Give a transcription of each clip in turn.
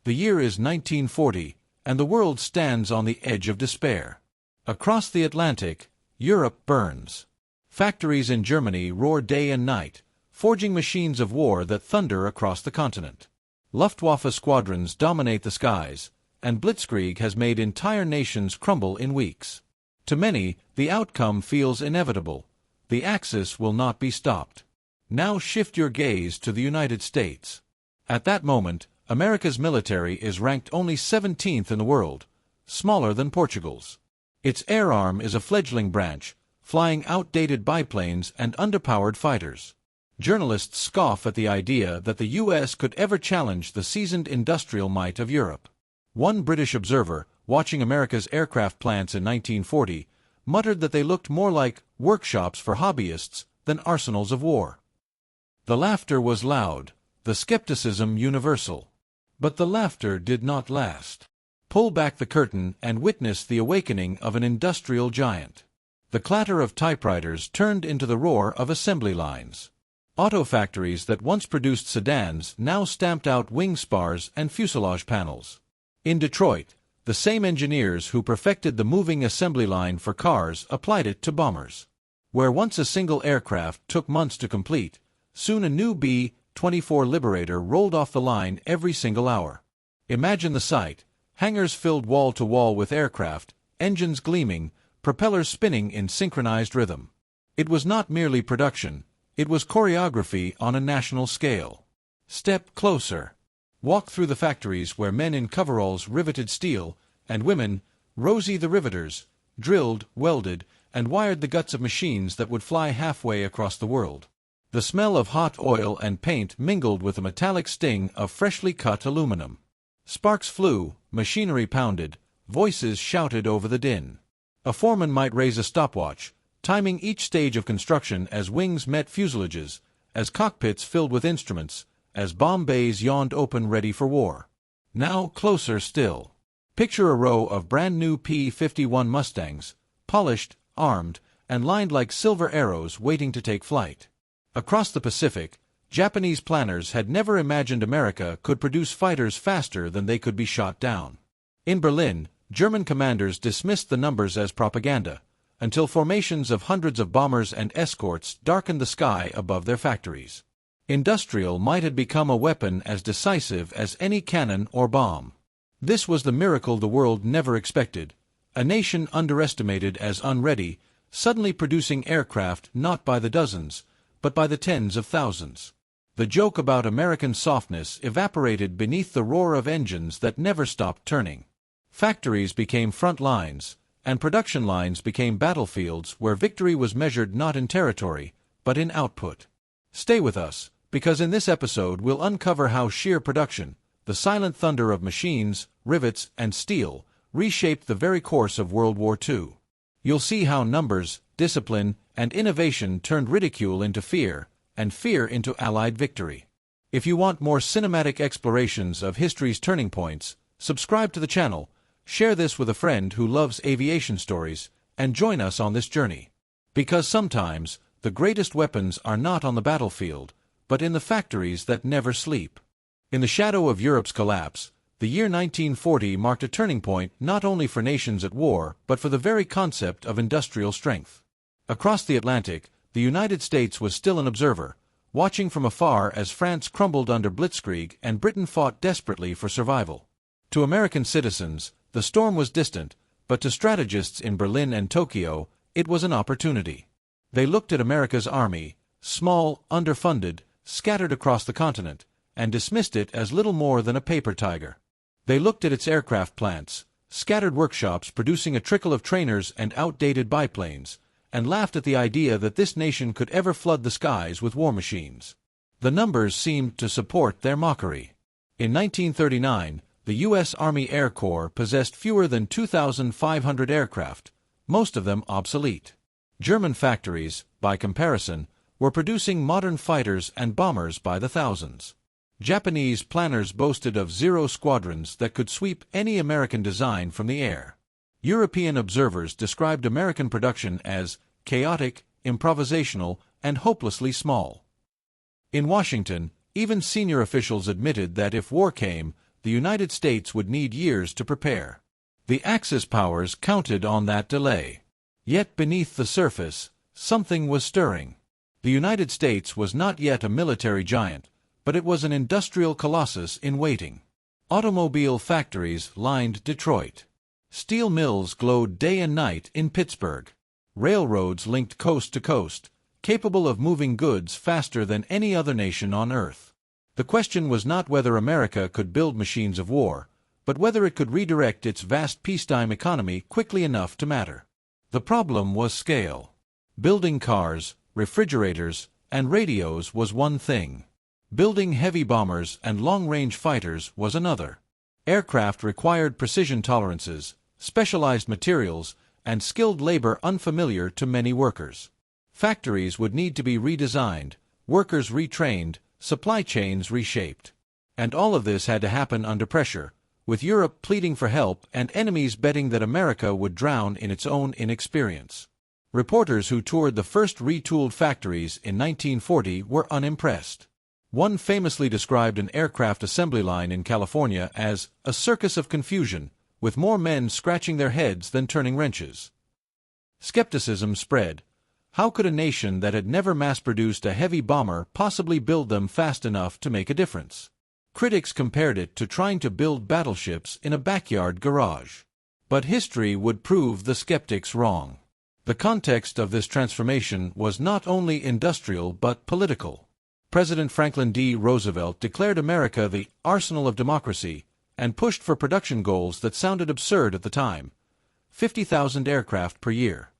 The year is 1940, and the world stands on the edge of despair. Across the Atlantic, Europe burns. Factories in Germany roar day and night, forging machines of war that thunder across the continent. Luftwaffe squadrons dominate the skies, and blitzkrieg has made entire nations crumble in weeks. To many, the outcome feels inevitable. The Axis will not be stopped. Now shift your gaze to the United States. At that moment, America's military is ranked only 17th in the world, smaller than Portugal's. Its air arm is a fledgling branch, flying outdated biplanes and underpowered fighters. Journalists scoff at the idea that the U.S. could ever challenge the seasoned industrial might of Europe. One British observer, watching America's aircraft plants in 1940, muttered that they looked more like workshops for hobbyists than arsenals of war. The laughter was loud, the skepticism universal. But the laughter did not last. Pull back the curtain and witness the awakening of an industrial giant. The clatter of typewriters turned into the roar of assembly lines. Auto factories that once produced sedans now stamped out wing spars and fuselage panels. In Detroit, the same engineers who perfected the moving assembly line for cars applied it to bombers. Where once a single aircraft took months to complete, soon a new B-24 Liberator rolled off the line every single hour. Imagine the sight: hangars filled wall to wall with aircraft, engines gleaming, propellers spinning in synchronized rhythm. It was not merely production, it was choreography on a national scale. Step closer. Walk through the factories where men in coveralls riveted steel, and women, Rosie the riveters, drilled, welded, and wired the guts of machines that would fly halfway across the world. The smell of hot oil and paint mingled with the metallic sting of freshly cut aluminum. Sparks flew, machinery pounded, voices shouted over the din. A foreman might raise a stopwatch, timing each stage of construction as wings met fuselages, as cockpits filled with instruments, as bomb bays yawned open ready for war. Now closer still. Picture a row of brand-new P-51 Mustangs, polished, armed, and lined like silver arrows waiting to take flight. Across the Pacific, Japanese planners had never imagined America could produce fighters faster than they could be shot down. In Berlin, German commanders dismissed the numbers as propaganda, until formations of hundreds of bombers and escorts darkened the sky above their factories. Industrial might had become a weapon as decisive as any cannon or bomb. This was the miracle the world never expected, a nation underestimated as unready, suddenly producing aircraft not by the dozens, but by the tens of thousands. The joke about American softness evaporated beneath the roar of engines that never stopped turning. Factories became front lines, and production lines became battlefields where victory was measured not in territory, but in output. Stay with us, because in this episode we'll uncover how sheer production, the silent thunder of machines, rivets, and steel, reshaped the very course of World War II. You'll see how numbers, discipline, and innovation turned ridicule into fear, and fear into Allied victory. If you want more cinematic explorations of history's turning points, subscribe to the channel, share this with a friend who loves aviation stories, and join us on this journey. Because sometimes, the greatest weapons are not on the battlefield, but in the factories that never sleep. In the shadow of Europe's collapse, the year 1940 marked a turning point not only for nations at war but for the very concept of industrial strength. Across the Atlantic, the United States was still an observer, watching from afar as France crumbled under blitzkrieg and Britain fought desperately for survival. To American citizens, the storm was distant, but to strategists in Berlin and Tokyo, it was an opportunity. They looked at America's army, small, underfunded, scattered across the continent, and dismissed it as little more than a paper tiger. They looked at its aircraft plants, scattered workshops producing a trickle of trainers and outdated biplanes, and laughed at the idea that this nation could ever flood the skies with war machines. The numbers seemed to support their mockery. In 1939, the U.S. Army Air Corps possessed fewer than 2,500 aircraft, most of them obsolete. German factories, by comparison, were producing modern fighters and bombers by the thousands. Japanese planners boasted of Zero squadrons that could sweep any American design from the air. European observers described American production as chaotic, improvisational, and hopelessly small. In Washington, even senior officials admitted that if war came, the the United States would need years to prepare. The Axis powers counted on that delay. Yet beneath the surface, something was stirring. The United States was not yet a military giant, but it was an industrial colossus in waiting. Automobile factories lined Detroit. Steel mills glowed day and night in Pittsburgh. Railroads linked coast to coast, capable of moving goods faster than any other nation on Earth. The question was not whether America could build machines of war, but whether it could redirect its vast peacetime economy quickly enough to matter. The problem was scale. Building cars, refrigerators, and radios was one thing. Building heavy bombers and long-range fighters was another. Aircraft required precision tolerances, specialized materials, and skilled labor unfamiliar to many workers. Factories would need to be redesigned, workers retrained, supply chains reshaped. And all of this had to happen under pressure, with Europe pleading for help and enemies betting that America would drown in its own inexperience. Reporters who toured the first retooled factories in 1940 were unimpressed. One famously described an aircraft assembly line in California as a circus of confusion, with more men scratching their heads than turning wrenches. Skepticism spread. How could a nation that had never mass-produced a heavy bomber possibly build them fast enough to make a difference? Critics compared it to trying to build battleships in a backyard garage. But history would prove the skeptics wrong. The context of this transformation was not only industrial but political. President Franklin D. Roosevelt declared America the arsenal of democracy and pushed for production goals that sounded absurd at the time: 50,000 aircraft per year.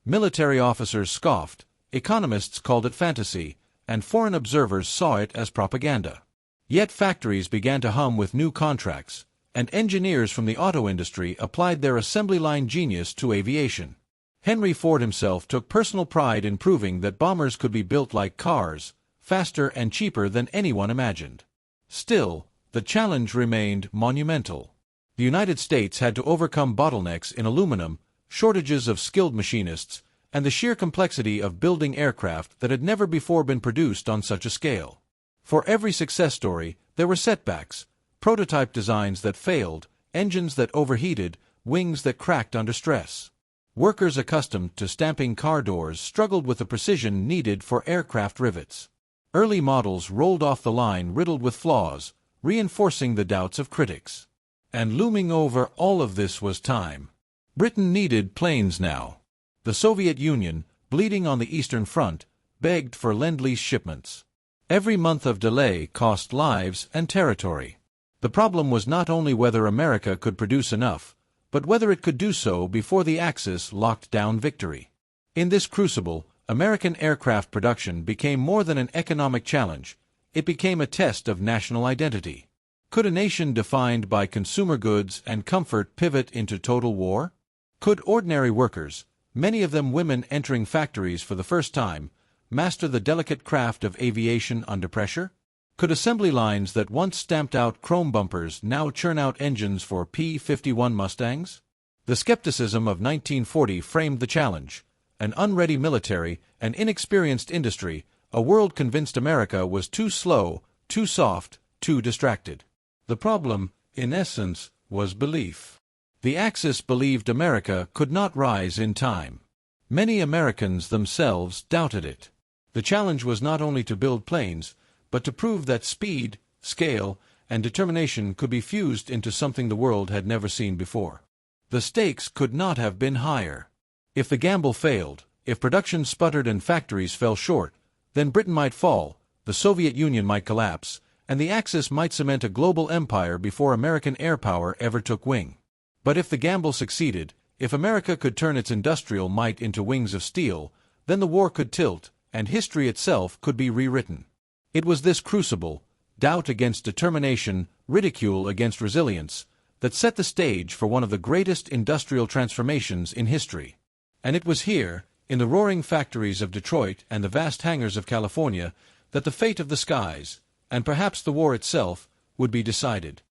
Military officers scoffed, economists called it fantasy, and foreign observers saw it as propaganda. Yet factories began to hum with new contracts, and engineers from the auto industry applied their assembly line genius to aviation. Henry Ford himself took personal pride in proving that bombers could be built like cars, faster and cheaper than anyone imagined. Still, the challenge remained monumental. The United States had to overcome bottlenecks in aluminum, shortages of skilled machinists, and the sheer complexity of building aircraft that had never before been produced on such a scale. For every success story, there were setbacks: prototype designs that failed, engines that overheated, wings that cracked under stress. Workers accustomed to stamping car doors struggled with the precision needed for aircraft rivets. Early models rolled off the line riddled with flaws, reinforcing the doubts of critics. And looming over all of this was time. Britain needed planes now. The Soviet Union, bleeding on the Eastern Front, begged for Lend-Lease shipments. Every month of delay cost lives and territory. The problem was not only whether America could produce enough, but whether it could do so before the Axis locked down victory. In this crucible, American aircraft production became more than an economic challenge. It became a test of national identity. Could a nation defined by consumer goods and comfort pivot into total war? Could ordinary workers, many of them women entering factories for the first time, master the delicate craft of aviation under pressure? Could assembly lines that once stamped out chrome bumpers now churn out engines for P-51 Mustangs? The skepticism of 1940 framed the challenge. An unready military, an inexperienced industry, a world convinced America was too slow, too soft, too distracted. The problem, in essence, was belief. The Axis believed America could not rise in time. Many Americans themselves doubted it. The challenge was not only to build planes, but to prove that speed, scale, and determination could be fused into something the world had never seen before. The stakes could not have been higher. If the gamble failed, if production sputtered and factories fell short, then Britain might fall, the Soviet Union might collapse, and the Axis might cement a global empire before American air power ever took wing. But if the gamble succeeded, if America could turn its industrial might into wings of steel, then the war could tilt, and history itself could be rewritten. It was this crucible, doubt against determination, ridicule against resilience, that set the stage for one of the greatest industrial transformations in history. And it was here, in the roaring factories of Detroit and the vast hangars of California, that the fate of the skies, and perhaps the war itself, would be decided.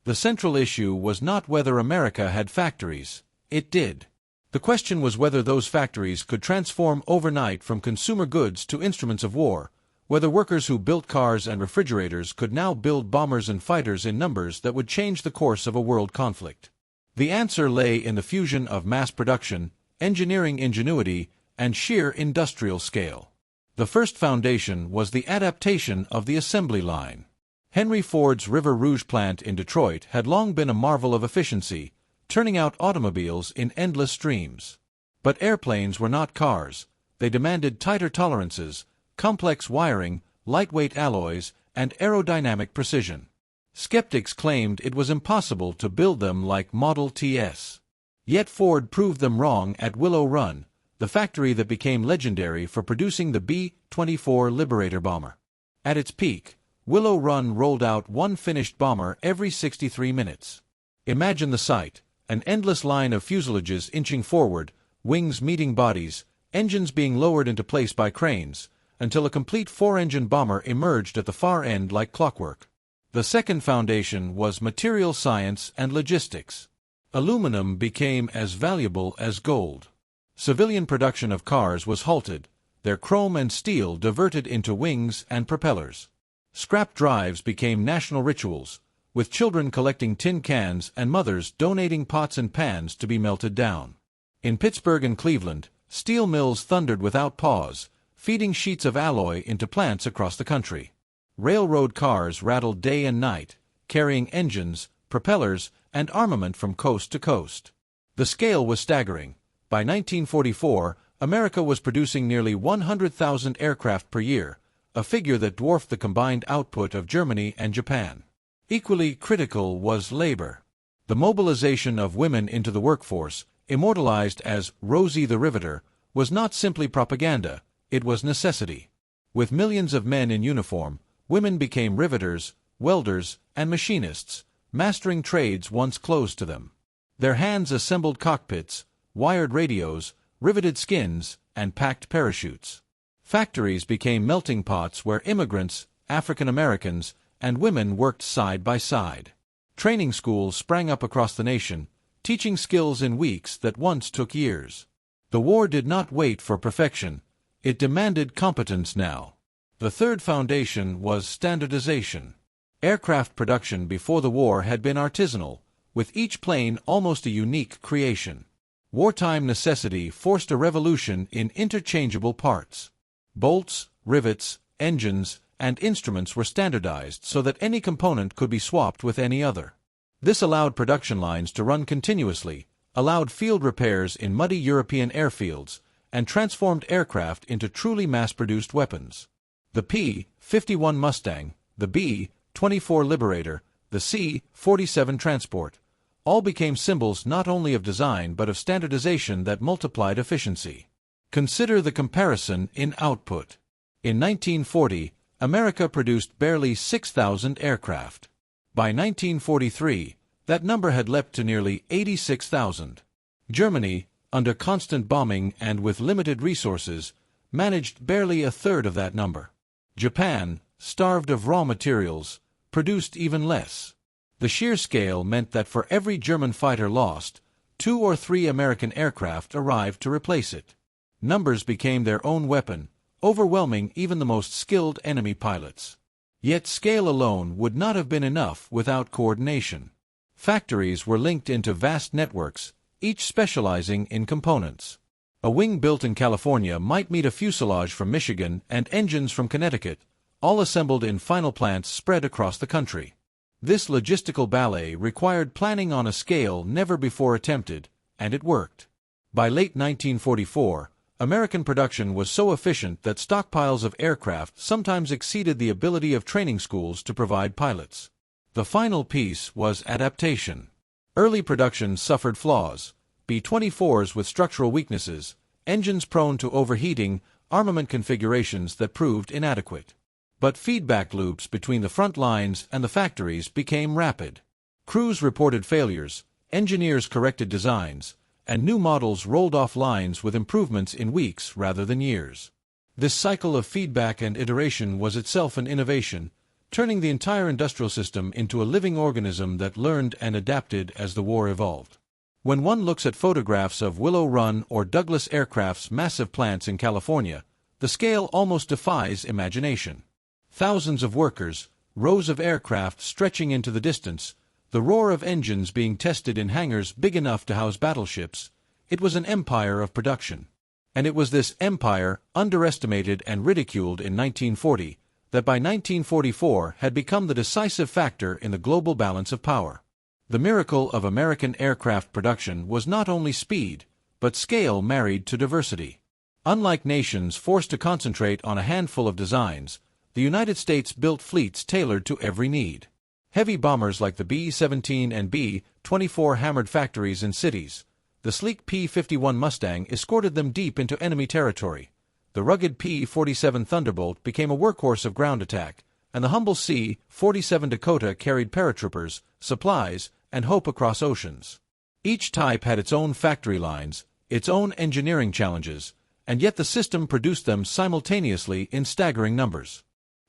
The central issue was not whether America had factories. It did. The question was whether those factories could transform overnight from consumer goods to instruments of war, whether workers who built cars and refrigerators could now build bombers and fighters in numbers that would change the course of a world conflict. The answer lay in the fusion of mass production, engineering ingenuity, and sheer industrial scale. The first foundation was the adaptation of the assembly line. Henry Ford's River Rouge plant in Detroit had long been a marvel of efficiency, turning out automobiles in endless streams. But airplanes were not cars. They demanded tighter tolerances, complex wiring, lightweight alloys, and aerodynamic precision. Skeptics claimed it was impossible to build them like Model Ts. Yet Ford proved them wrong at Willow Run, the factory that became legendary for producing the B-24 Liberator bomber. At its peak, Willow Run rolled out one finished bomber every 63 minutes. Imagine the sight, an endless line of fuselages inching forward, wings meeting bodies, engines being lowered into place by cranes, until a complete four-engine bomber emerged at the far end like clockwork. The second foundation was material science and logistics. Aluminum became as valuable as gold. Civilian production of cars was halted, their chrome and steel diverted into wings and propellers. Scrap drives became national rituals, with children collecting tin cans and mothers donating pots and pans to be melted down. In Pittsburgh and Cleveland, steel mills thundered without pause, feeding sheets of alloy into plants across the country. Railroad cars rattled day and night, carrying engines, propellers, and armament from coast to coast. The scale was staggering. By 1944, America was producing nearly 100,000 aircraft per year, a figure that dwarfed the combined output of Germany and Japan. Equally critical was labor. The mobilization of women into the workforce, immortalized as Rosie the Riveter, was not simply propaganda, it was necessity. With millions of men in uniform, women became riveters, welders, and machinists, mastering trades once closed to them. Their hands assembled cockpits, wired radios, riveted skins, and packed parachutes. Factories became melting pots where immigrants, African Americans, and women worked side by side. Training schools sprang up across the nation, teaching skills in weeks that once took years. The war did not wait for perfection. It demanded competence now. The third foundation was standardization. Aircraft production before the war had been artisanal, with each plane almost a unique creation. Wartime necessity forced a revolution in interchangeable parts. Bolts, rivets, engines, and instruments were standardized so that any component could be swapped with any other. This allowed production lines to run continuously, allowed field repairs in muddy European airfields, and transformed aircraft into truly mass-produced weapons. The P-51 Mustang, the B-24 Liberator, the C-47 Transport, all became symbols not only of design but of standardization that multiplied efficiency. Consider the comparison in output. In 1940, America produced barely 6,000 aircraft. By 1943, that number had leapt to nearly 86,000. Germany, under constant bombing and with limited resources, managed barely a third of that number. Japan, starved of raw materials, produced even less. The sheer scale meant that for every German fighter lost, 2 or 3 American aircraft arrived to replace it. Numbers became their own weapon, overwhelming even the most skilled enemy pilots. Yet scale alone would not have been enough without coordination. Factories were linked into vast networks, each specializing in components. A wing built in California might meet a fuselage from Michigan and engines from Connecticut, all assembled in final plants spread across the country. This logistical ballet required planning on a scale never before attempted, and it worked. By late 1944, American production was so efficient that stockpiles of aircraft sometimes exceeded the ability of training schools to provide pilots. The final piece was adaptation. Early production suffered flaws: B-24s with structural weaknesses, engines prone to overheating, armament configurations that proved inadequate. But feedback loops between the front lines and the factories became rapid. Crews reported failures, engineers corrected designs, and new models rolled off lines with improvements in weeks rather than years. This cycle of feedback and iteration was itself an innovation, turning the entire industrial system into a living organism that learned and adapted as the war evolved. When one looks at photographs of Willow Run or Douglas Aircraft's massive plants in California, The scale almost defies imagination. Thousands of workers, rows of aircraft stretching into the distance, the roar of engines being tested in hangars big enough to house battleships. It was an empire of production. And it was this empire, underestimated and ridiculed in 1940, that by 1944 had become the decisive factor in the global balance of power. The miracle of American aircraft production was not only speed, but scale married to diversity. Unlike nations forced to concentrate on a handful of designs, the United States built fleets tailored to every need. Heavy bombers like the B-17 and B-24 hammered factories in cities. The sleek P-51 Mustang escorted them deep into enemy territory. The rugged P-47 Thunderbolt became a workhorse of ground attack, and the humble C-47 Dakota carried paratroopers, supplies, and hope across oceans. Each type had its own factory lines, its own engineering challenges, and yet the system produced them simultaneously in staggering numbers.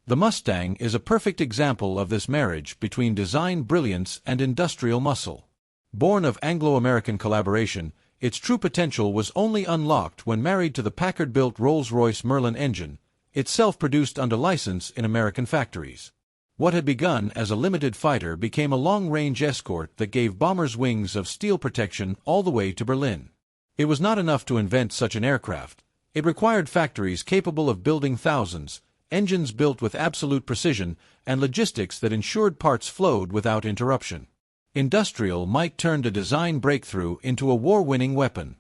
The Mustang is a perfect example of this marriage between design brilliance and industrial muscle. Born of Anglo-American collaboration, its true potential was only unlocked when married to the Packard-built Rolls-Royce Merlin engine, itself produced under license in American factories. What had begun as a limited fighter became a long-range escort that gave bombers wings of steel protection all the way to Berlin. It was not enough to invent such an aircraft. It required factories capable of building thousands, engines built with absolute precision, and logistics that ensured parts flowed without interruption. Industrial might turn a design breakthrough into a war-winning weapon.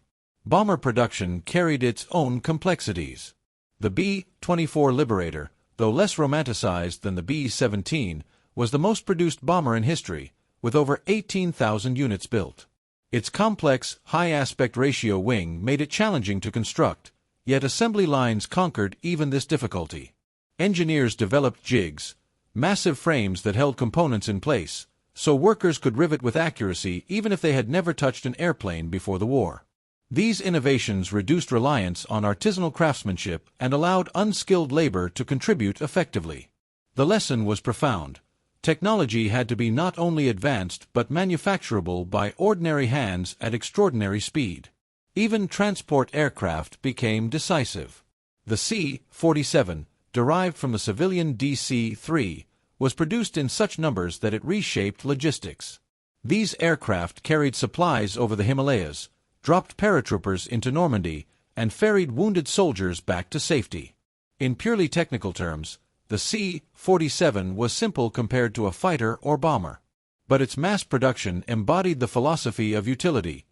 Bomber production carried its own complexities. The B-24 Liberator, though less romanticized than the B-17, was the most produced bomber in history, with over 18,000 units built. Its complex, high aspect ratio wing made it challenging to construct, yet assembly lines conquered even this difficulty. Engineers developed jigs, massive frames that held components in place, so workers could rivet with accuracy even if they had never touched an airplane before the war. These innovations reduced reliance on artisanal craftsmanship and allowed unskilled labor to contribute effectively. The lesson was profound. Technology had to be not only advanced but manufacturable by ordinary hands at extraordinary speed. Even transport aircraft became decisive. The C-47, derived from the civilian DC-3, was produced in such numbers that it reshaped logistics. These aircraft carried supplies over the Himalayas, dropped paratroopers into Normandy, and ferried wounded soldiers back to safety. In purely technical terms, the C-47 was simple compared to a fighter or bomber. But its mass production embodied the philosophy of utility.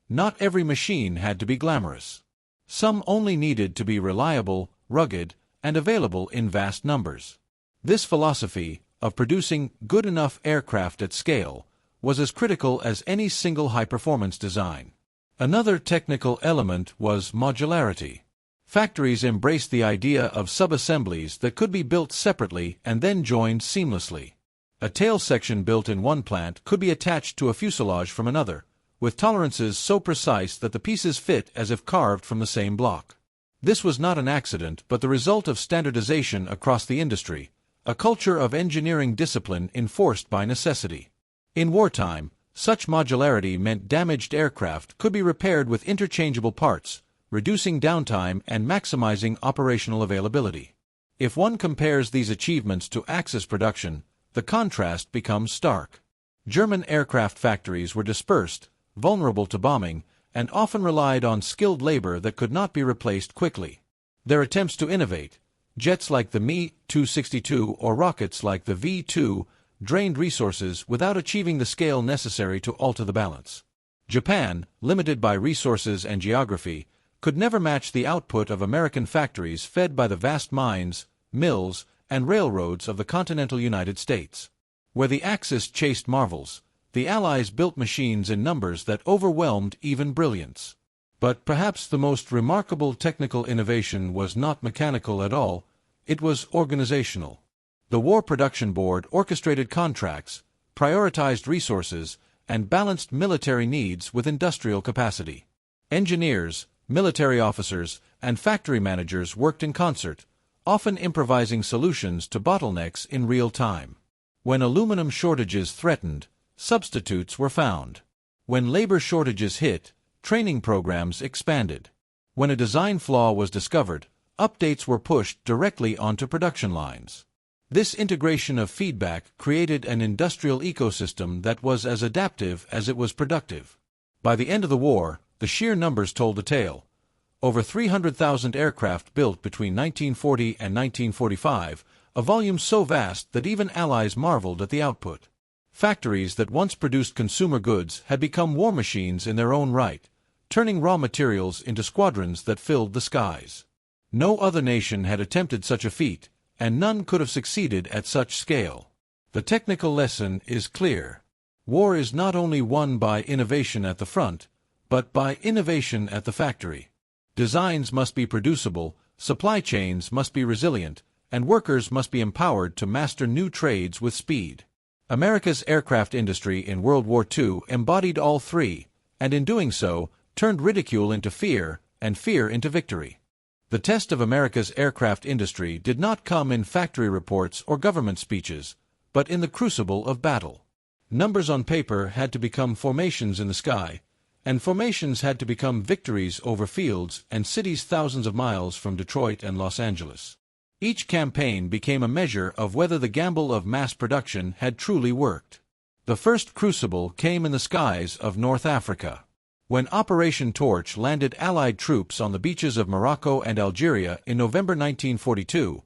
Not every machine had to be glamorous. Some only needed to be reliable, rugged, and available in vast numbers. This philosophy, of producing good enough aircraft at scale, was as critical as any single high-performance design. Another technical element was modularity. Factories embraced the idea of sub-assemblies that could be built separately and then joined seamlessly. A tail section built in one plant could be attached to a fuselage from another, with tolerances so precise that the pieces fit as if carved from the same block. This was not an accident but the result of standardization across the industry, a culture of engineering discipline enforced by necessity. In wartime, such modularity meant damaged aircraft could be repaired with interchangeable parts, reducing downtime and maximizing operational availability. If one compares these achievements to Axis production, the contrast becomes stark. German aircraft factories were dispersed, vulnerable to bombing, and often relied on skilled labor that could not be replaced quickly. Their attempts to innovate, jets like the Mi-262 or rockets like the V-2, drained resources without achieving the scale necessary to alter the balance. Japan, limited by resources and geography, could never match the output of American factories fed by the vast mines, mills, and railroads of the continental United States. Where the Axis chased marvels, the Allies built machines in numbers that overwhelmed even brilliance. But perhaps the most remarkable technical innovation was not mechanical at all, it was organizational. The War Production Board orchestrated contracts, prioritized resources, and balanced military needs with industrial capacity. Engineers, military officers, and factory managers worked in concert, often improvising solutions to bottlenecks in real time. When aluminum shortages threatened, substitutes were found. When labor shortages hit, training programs expanded. When a design flaw was discovered, updates were pushed directly onto production lines. This integration of feedback created an industrial ecosystem that was as adaptive as it was productive. By the end of the war, the sheer numbers told the tale. Over 300,000 aircraft built between 1940 and 1945, a volume so vast that even allies marveled at the output. Factories that once produced consumer goods had become war machines in their own right, turning raw materials into squadrons that filled the skies. No other nation had attempted such a feat, and none could have succeeded at such scale. The technical lesson is clear. War is not only won by innovation at the front, but by innovation at the factory. Designs must be producible, supply chains must be resilient, and workers must be empowered to master new trades with speed. America's aircraft industry in World War II embodied all three, and in doing so, turned ridicule into fear and fear into victory. The test of America's aircraft industry did not come in factory reports or government speeches, but in the crucible of battle. Numbers on paper had to become formations in the sky, and formations had to become victories over fields and cities thousands of miles from Detroit and Los Angeles. Each campaign became a measure of whether the gamble of mass production had truly worked. The first crucible came in the skies of North Africa. When Operation Torch landed Allied troops on the beaches of Morocco and Algeria in November 1942,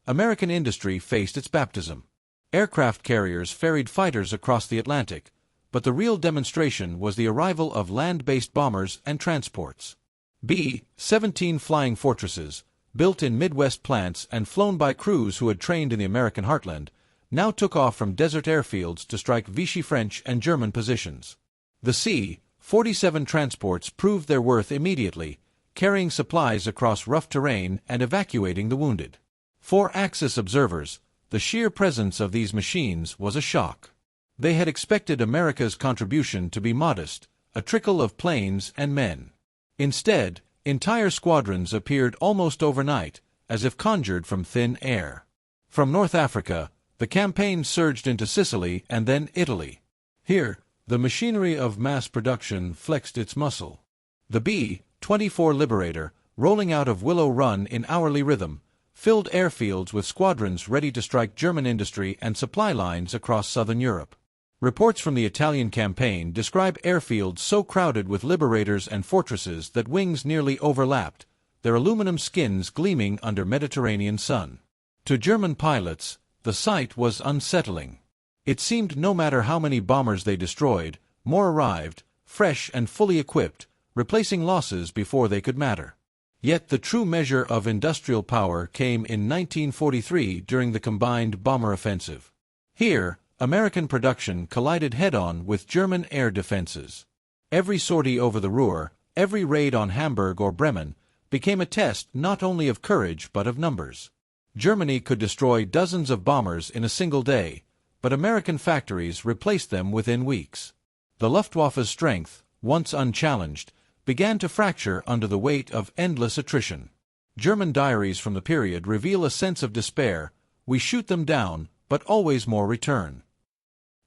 American industry faced its baptism. Aircraft carriers ferried fighters across the Atlantic, but the real demonstration was the arrival of land-based bombers and transports. B-17 flying fortresses, built in Midwest plants and flown by crews who had trained in the American heartland, now took off from desert airfields to strike Vichy French and German positions. The C-47 transports proved their worth immediately, carrying supplies across rough terrain and evacuating the wounded. For Axis observers, the sheer presence of these machines was a shock. They had expected America's contribution to be modest, a trickle of planes and men. Instead, entire squadrons appeared almost overnight, as if conjured from thin air. From North Africa, the campaign surged into Sicily and then Italy. Here, the machinery of mass production flexed its muscle. The B-24 Liberator, rolling out of Willow Run in hourly rhythm, filled airfields with squadrons ready to strike German industry and supply lines across southern Europe. Reports from the Italian campaign describe airfields so crowded with liberators and fortresses that wings nearly overlapped, their aluminum skins gleaming under Mediterranean sun. To German pilots, the sight was unsettling. It seemed no matter how many bombers they destroyed, more arrived, fresh and fully equipped, replacing losses before they could matter. Yet the true measure of industrial power came in 1943 during the combined bomber offensive. Here, American production collided head-on with German air defenses. Every sortie over the Ruhr, every raid on Hamburg or Bremen, became a test not only of courage but of numbers. Germany could destroy dozens of bombers in a single day, but American factories replaced them within weeks. The Luftwaffe's strength, once unchallenged, began to fracture under the weight of endless attrition. German diaries from the period reveal a sense of despair: we shoot them down, but always more return.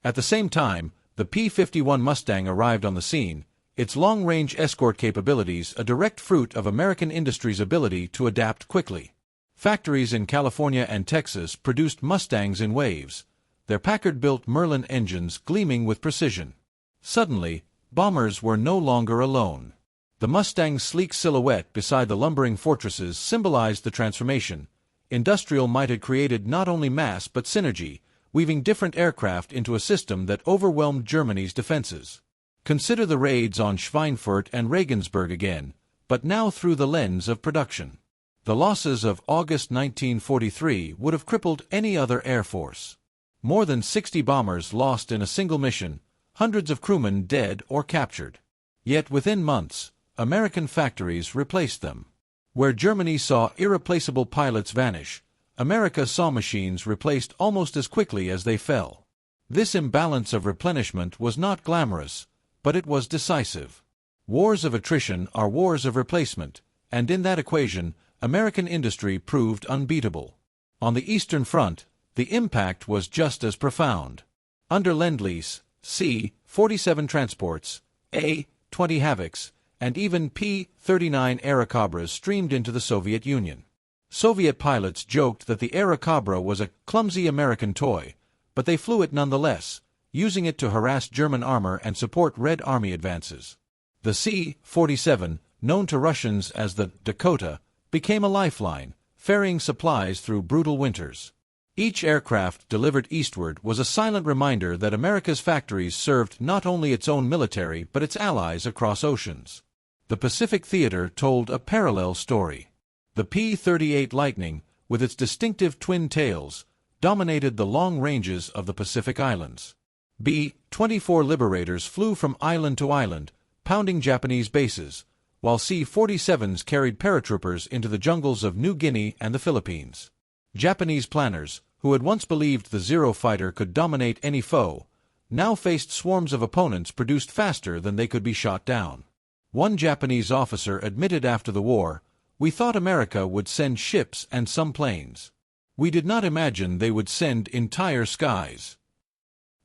At the same time, the P-51 Mustang arrived on the scene, its long-range escort capabilities a direct fruit of American industry's ability to adapt quickly. Factories in California and Texas produced Mustangs in waves, their Packard-built Merlin engines gleaming with precision. Suddenly, bombers were no longer alone. The Mustang's sleek silhouette beside the lumbering fortresses symbolized the transformation. Industrial might had created not only mass but synergy, weaving different aircraft into a system that overwhelmed Germany's defenses. Consider the raids on Schweinfurt and Regensburg again, but now through the lens of production. The losses of August 1943 would have crippled any other air force. More than 60 bombers lost in a single mission, hundreds of crewmen dead or captured. Yet within months, American factories replaced them. Where Germany saw irreplaceable pilots vanish, America saw machines replaced almost as quickly as they fell. This imbalance of replenishment was not glamorous, but it was decisive. Wars of attrition are wars of replacement, and in that equation, American industry proved unbeatable. On the Eastern Front, the impact was just as profound. Under Lend-Lease, C-47 transports, A-20 Havocs, and even P-39 Airacobras streamed into the Soviet Union. Soviet pilots joked that the Airacobra was a clumsy American toy, but they flew it nonetheless, using it to harass German armor and support Red Army advances. The C-47, known to Russians as the Dakota, became a lifeline, ferrying supplies through brutal winters. Each aircraft delivered eastward was a silent reminder that America's factories served not only its own military but its allies across oceans. The Pacific theater told a parallel story. The P-38 Lightning, with its distinctive twin tails, dominated the long ranges of the Pacific Islands. B-24 Liberators flew from island to island, pounding Japanese bases, while C-47s carried paratroopers into the jungles of New Guinea and the Philippines. Japanese planners, who had once believed the Zero fighter could dominate any foe, now faced swarms of opponents produced faster than they could be shot down. One Japanese officer admitted after the war, "We thought America would send ships and some planes. We did not imagine they would send entire skies."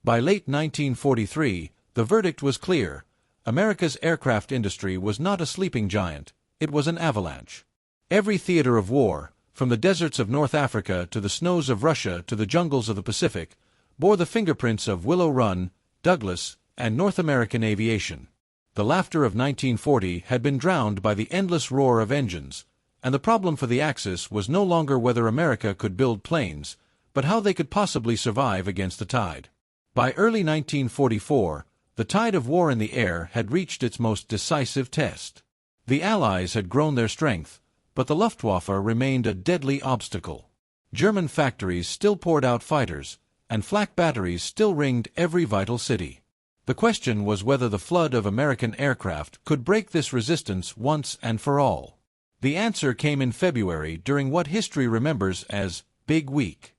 By late 1943, the verdict was clear. America's aircraft industry was not a sleeping giant, it was an avalanche. Every theater of war, from the deserts of North Africa to the snows of Russia to the jungles of the Pacific, bore the fingerprints of Willow Run, Douglas, and North American aviation. The laughter of 1940 had been drowned by the endless roar of engines, and the problem for the Axis was no longer whether America could build planes, but how they could possibly survive against the tide. By early 1944, the tide of war in the air had reached its most decisive test. The Allies had grown their strength, but the Luftwaffe remained a deadly obstacle. German factories still poured out fighters, and flak batteries still ringed every vital city. The question was whether the flood of American aircraft could break this resistance once and for all. The answer came in February during what history remembers as Big Week.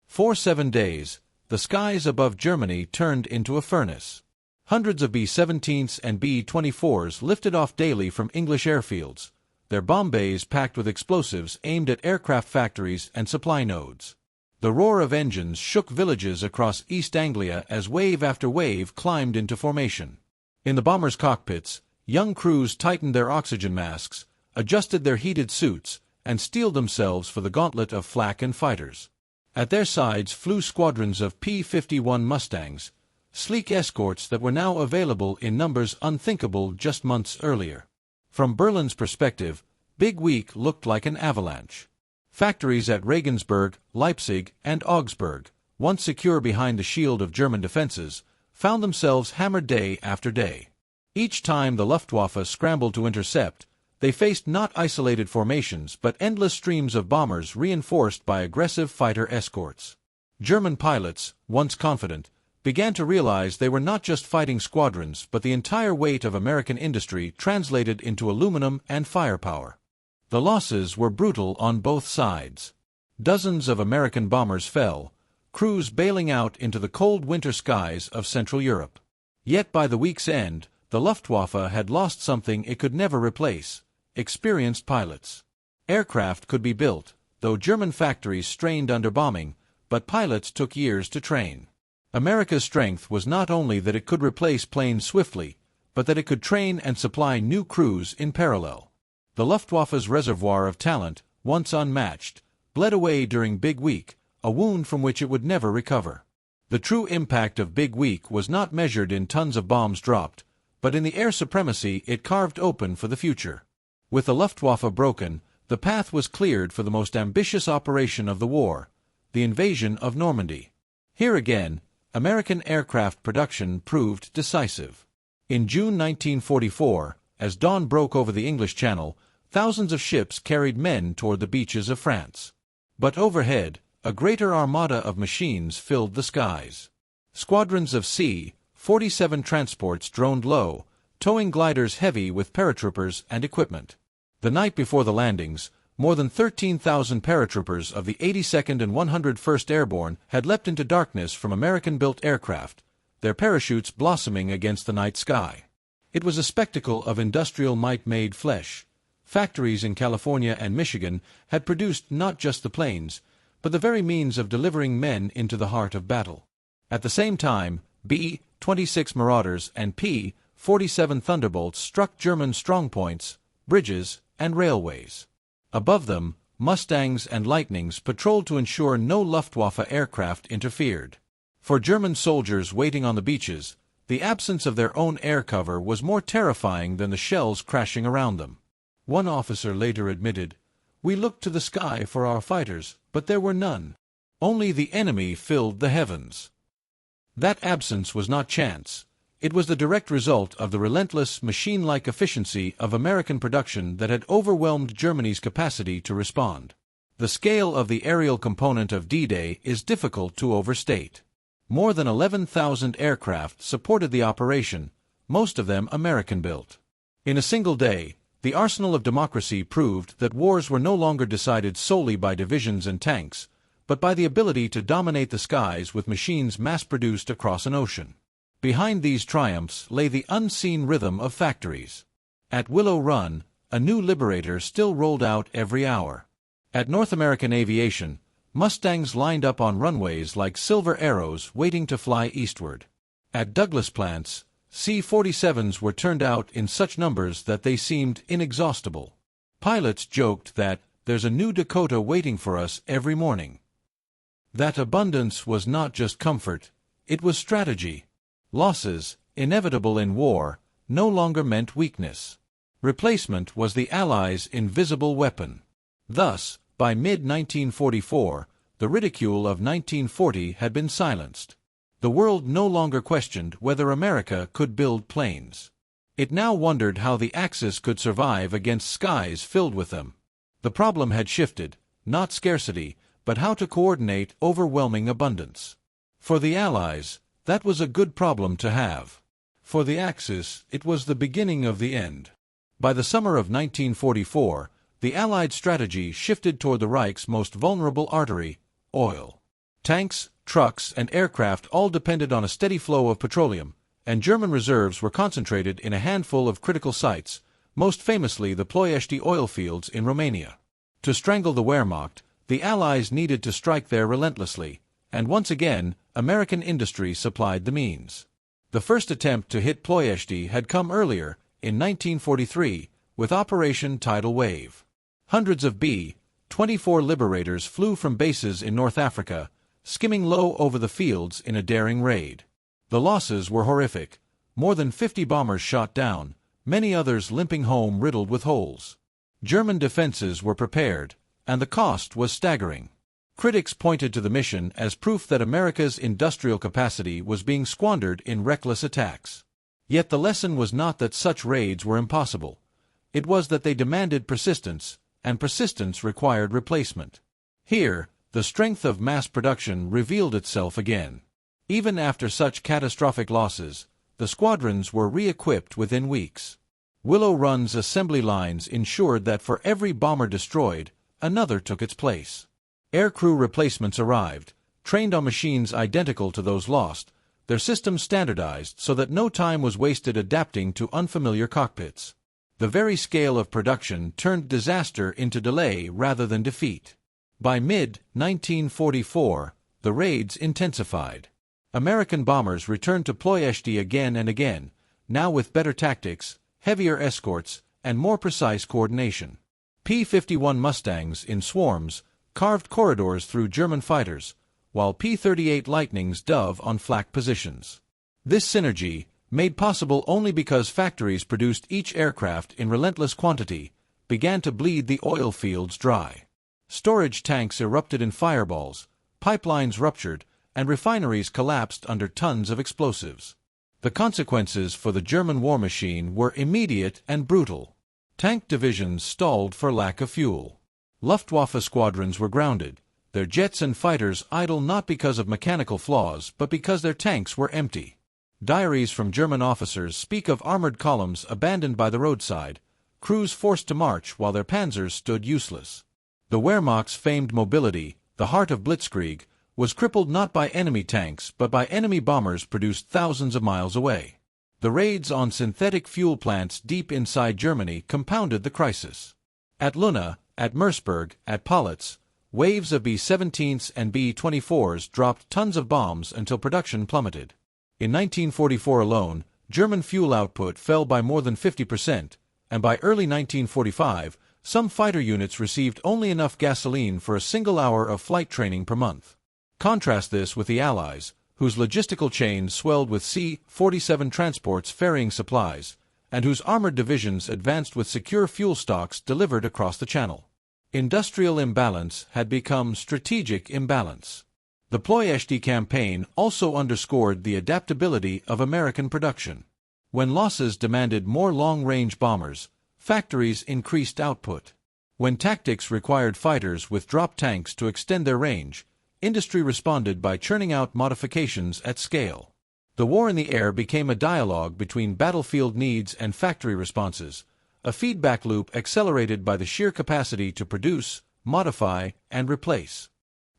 For 7 days, the skies above Germany turned into a furnace. Hundreds of B-17s and B-24s lifted off daily from English airfields, their bomb bays packed with explosives aimed at aircraft factories and supply nodes. The roar of engines shook villages across East Anglia as wave after wave climbed into formation. In the bombers' cockpits, young crews tightened their oxygen masks, adjusted their heated suits, and steeled themselves for the gauntlet of flak and fighters. At their sides flew squadrons of P-51 Mustangs, sleek escorts that were now available in numbers unthinkable just months earlier. From Berlin's perspective, Big Week looked like an avalanche. Factories at Regensburg, Leipzig, and Augsburg, once secure behind the shield of German defenses, found themselves hammered day after day. Each time the Luftwaffe scrambled to intercept, they faced not isolated formations but endless streams of bombers reinforced by aggressive fighter escorts. German pilots, once confident, began to realize they were not just fighting squadrons but the entire weight of American industry translated into aluminum and firepower. The losses were brutal on both sides. Dozens of American bombers fell, crews bailing out into the cold winter skies of Central Europe. Yet by the week's end, the Luftwaffe had lost something it could never replace: experienced pilots. Aircraft could be built, though German factories strained under bombing, but pilots took years to train. America's strength was not only that it could replace planes swiftly, but that it could train and supply new crews in parallel. The Luftwaffe's reservoir of talent, once unmatched, bled away during Big Week, a wound from which it would never recover. The true impact of Big Week was not measured in tons of bombs dropped, but in the air supremacy it carved open for the future. With the Luftwaffe broken, the path was cleared for the most ambitious operation of the war, the invasion of Normandy. Here again, American aircraft production proved decisive. In June 1944, as dawn broke over the English Channel, thousands of ships carried men toward the beaches of France. But overhead, a greater armada of machines filled the skies. Squadrons of C-47 transports droned low, towing gliders heavy with paratroopers and equipment. The night before the landings, more than 13,000 paratroopers of the 82nd and 101st Airborne had leapt into darkness from American-built aircraft, their parachutes blossoming against the night sky. It was a spectacle of industrial might made flesh. Factories in California and Michigan had produced not just the planes, but the very means of delivering men into the heart of battle. At the same time, B-26 Marauders and P-47 Thunderbolts struck German strongpoints, bridges, and railways. Above them, Mustangs and Lightnings patrolled to ensure no Luftwaffe aircraft interfered. For German soldiers waiting on the beaches, the absence of their own air cover was more terrifying than the shells crashing around them. One officer later admitted, "We looked to the sky for our fighters, but there were none. Only the enemy filled the heavens." That absence was not chance. It was the direct result of the relentless, machine-like efficiency of American production that had overwhelmed Germany's capacity to respond. The scale of the aerial component of D-Day is difficult to overstate. More than 11,000 aircraft supported the operation, most of them American-built. In a single day, the arsenal of democracy proved that wars were no longer decided solely by divisions and tanks, but by the ability to dominate the skies with machines mass-produced across an ocean. Behind these triumphs lay the unseen rhythm of factories. At Willow Run, a new Liberator still rolled out every hour. At North American Aviation, Mustangs lined up on runways like silver arrows waiting to fly eastward. At Douglas plants, C-47s were turned out in such numbers that they seemed inexhaustible. Pilots joked that there's a new Dakota waiting for us every morning. That abundance was not just comfort, it was strategy. Losses, inevitable in war, no longer meant weakness. Replacement was the Allies' invisible weapon. Thus, by mid-1944, the ridicule of 1940 had been silenced. The world no longer questioned whether America could build planes. It now wondered how the Axis could survive against skies filled with them. The problem had shifted, not scarcity, but how to coordinate overwhelming abundance. For the Allies, that was a good problem to have. For the Axis, it was the beginning of the end. By the summer of 1944, the Allied strategy shifted toward the Reich's most vulnerable artery, oil. Tanks, trucks, and aircraft all depended on a steady flow of petroleum, and German reserves were concentrated in a handful of critical sites, most famously the Ploiești oil fields in Romania. To strangle the Wehrmacht, the Allies needed to strike there relentlessly, and once again, American industry supplied the means. The first attempt to hit Ploiești had come earlier, in 1943, with Operation Tidal Wave. Hundreds of B-24 Liberators flew from bases in North Africa, skimming low over the fields in a daring raid. The losses were horrific. More than 50 bombers shot down, many others limping home riddled with holes. German defenses were prepared, and the cost was staggering. Critics pointed to the mission as proof that America's industrial capacity was being squandered in reckless attacks. Yet the lesson was not that such raids were impossible. It was that they demanded persistence, and persistence required replacement. Here, the strength of mass production revealed itself again. Even after such catastrophic losses, the squadrons were re-equipped within weeks. Willow Run's assembly lines ensured that for every bomber destroyed, another took its place. Aircrew replacements arrived, trained on machines identical to those lost, their systems standardized so that no time was wasted adapting to unfamiliar cockpits. The very scale of production turned disaster into delay rather than defeat. By mid-1944, the raids intensified. American bombers returned to Ploiești again and again, now with better tactics, heavier escorts, and more precise coordination. P-51 Mustangs, in swarms, carved corridors through German fighters, while P-38 Lightnings dove on flak positions. This synergy, made possible only because factories produced each aircraft in relentless quantity, began to bleed the oil fields dry. Storage tanks erupted in fireballs, pipelines ruptured, and refineries collapsed under tons of explosives. The consequences for the German war machine were immediate and brutal. Tank divisions stalled for lack of fuel. Luftwaffe squadrons were grounded, their jets and fighters idle not because of mechanical flaws but because their tanks were empty. Diaries from German officers speak of armored columns abandoned by the roadside, crews forced to march while their panzers stood useless. The Wehrmacht's famed mobility, the heart of Blitzkrieg, was crippled not by enemy tanks but by enemy bombers produced thousands of miles away. The raids on synthetic fuel plants deep inside Germany compounded the crisis. At Luna, at Merseburg, at Politz, waves of B-17s and B-24s dropped tons of bombs until production plummeted. In 1944 alone, German fuel output fell by more than 50%, and by early 1945, Some fighter units received only enough gasoline for a single hour of flight training per month. Contrast this with the Allies, whose logistical chains swelled with C-47 transports ferrying supplies, and whose armored divisions advanced with secure fuel stocks delivered across the Channel. Industrial imbalance had become strategic imbalance. The Ploiești campaign also underscored the adaptability of American production. When losses demanded more long-range bombers, factories increased output. When tactics required fighters with drop tanks to extend their range, industry responded by churning out modifications at scale. The war in the air became a dialogue between battlefield needs and factory responses, a feedback loop accelerated by the sheer capacity to produce, modify, and replace.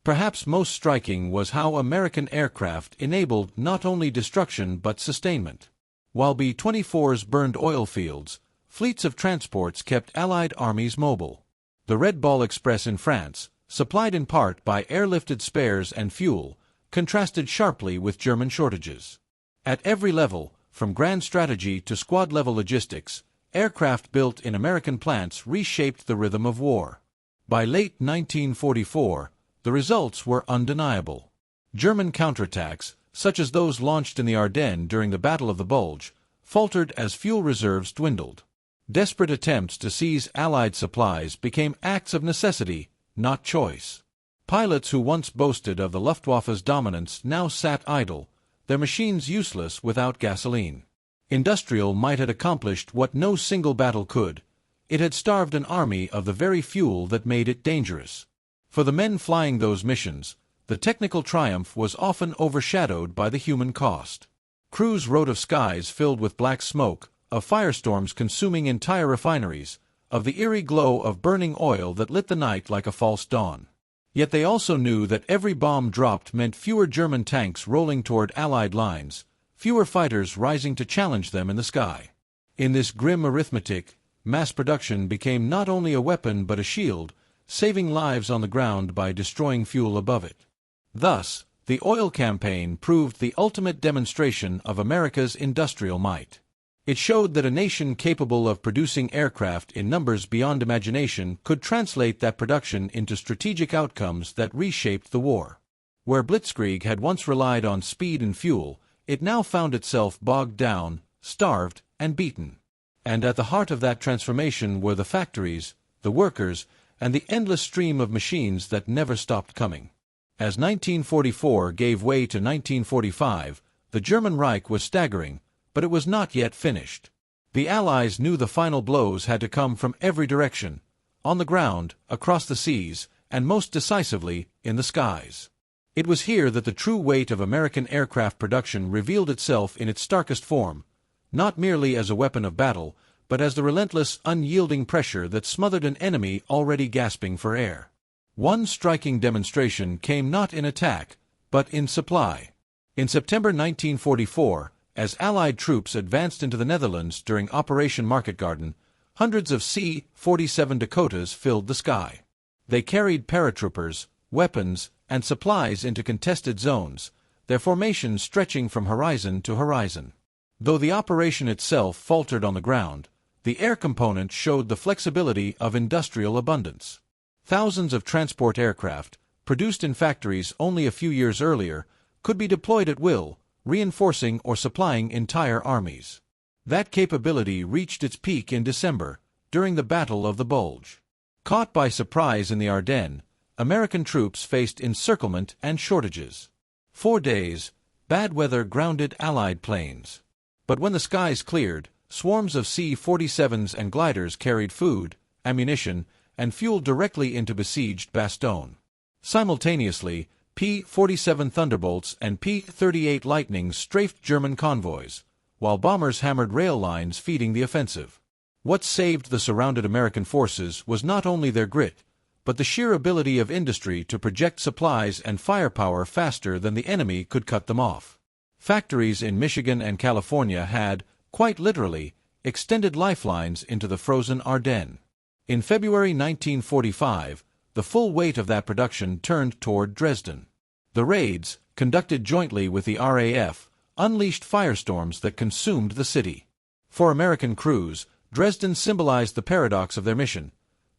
Perhaps most striking was how American aircraft enabled not only destruction but sustainment. While B-24s burned oil fields, fleets of transports kept Allied armies mobile. The Red Ball Express in France, supplied in part by airlifted spares and fuel, contrasted sharply with German shortages. At every level, from grand strategy to squad-level logistics, aircraft built in American plants reshaped the rhythm of war. By late 1944, the results were undeniable. German counterattacks, such as those launched in the Ardennes during the Battle of the Bulge, faltered as fuel reserves dwindled. Desperate attempts to seize Allied supplies became acts of necessity, not choice. Pilots who once boasted of the Luftwaffe's dominance now sat idle, their machines useless without gasoline. Industrial might had accomplished what no single battle could. It had starved an army of the very fuel that made it dangerous. For the men flying those missions, the technical triumph was often overshadowed by the human cost. Crews wrote of skies filled with black smoke, of firestorms consuming entire refineries, of the eerie glow of burning oil that lit the night like a false dawn. Yet they also knew that every bomb dropped meant fewer German tanks rolling toward Allied lines, fewer fighters rising to challenge them in the sky. In this grim arithmetic, mass production became not only a weapon but a shield, saving lives on the ground by destroying fuel above it. Thus, the oil campaign proved the ultimate demonstration of America's industrial might. It showed that a nation capable of producing aircraft in numbers beyond imagination could translate that production into strategic outcomes that reshaped the war. Where Blitzkrieg had once relied on speed and fuel, it now found itself bogged down, starved, and beaten. And at the heart of that transformation were the factories, the workers, and the endless stream of machines that never stopped coming. As 1944 gave way to 1945, the German Reich was staggering, but it was not yet finished. The Allies knew the final blows had to come from every direction, on the ground, across the seas, and most decisively, in the skies. It was here that the true weight of American aircraft production revealed itself in its starkest form, not merely as a weapon of battle, but as the relentless, unyielding pressure that smothered an enemy already gasping for air. One striking demonstration came not in attack, but in supply. In September 1944, as Allied troops advanced into the Netherlands during Operation Market Garden, hundreds of C-47 Dakotas filled the sky. They carried paratroopers, weapons, and supplies into contested zones, their formations stretching from horizon to horizon. Though the operation itself faltered on the ground, the air component showed the flexibility of industrial abundance. Thousands of transport aircraft, produced in factories only a few years earlier, could be deployed at will, reinforcing or supplying entire armies. That capability reached its peak in December, during the Battle of the Bulge. Caught by surprise in the Ardennes, American troops faced encirclement and shortages. 4 days, bad weather grounded Allied planes. But when the skies cleared, swarms of C-47s and gliders carried food, ammunition, and fuel directly into besieged Bastogne. Simultaneously, P-47 Thunderbolts and P-38 Lightnings strafed German convoys, while bombers hammered rail lines feeding the offensive. What saved the surrounded American forces was not only their grit, but the sheer ability of industry to project supplies and firepower faster than the enemy could cut them off. Factories in Michigan and California had, quite literally, extended lifelines into the frozen Ardennes. In February 1945, the full weight of that production turned toward Dresden. The raids, conducted jointly with the RAF, unleashed firestorms that consumed the city. For American crews, Dresden symbolized the paradox of their mission: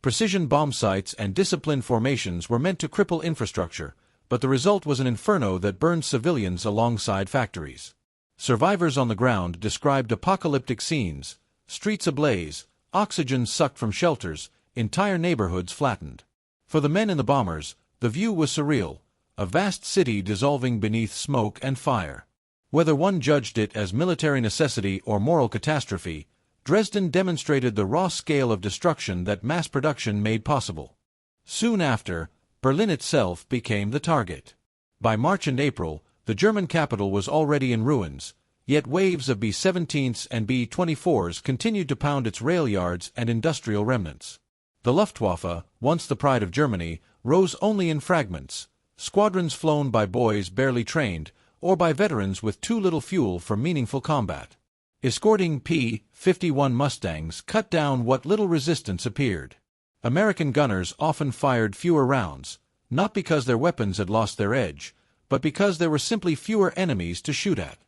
Precision bomb sights and disciplined formations were meant to cripple infrastructure, but the result was an inferno that burned civilians alongside factories. Survivors on the ground described apocalyptic scenes: streets ablaze, oxygen sucked from shelters, entire neighborhoods flattened. For the men in the bombers, the view was surreal, a vast city dissolving beneath smoke and fire. Whether one judged it as military necessity or moral catastrophe, Dresden demonstrated the raw scale of destruction that mass production made possible. Soon after, Berlin itself became the target. By March and April, the German capital was already in ruins, yet waves of B-17s and B-24s continued to pound its rail yards and industrial remnants. The Luftwaffe, once the pride of Germany, rose only in fragments, squadrons flown by boys barely trained, or by veterans with too little fuel for meaningful combat. Escorting P-51 Mustangs cut down what little resistance appeared. American gunners often fired fewer rounds, not because their weapons had lost their edge, but because there were simply fewer enemies to shoot at.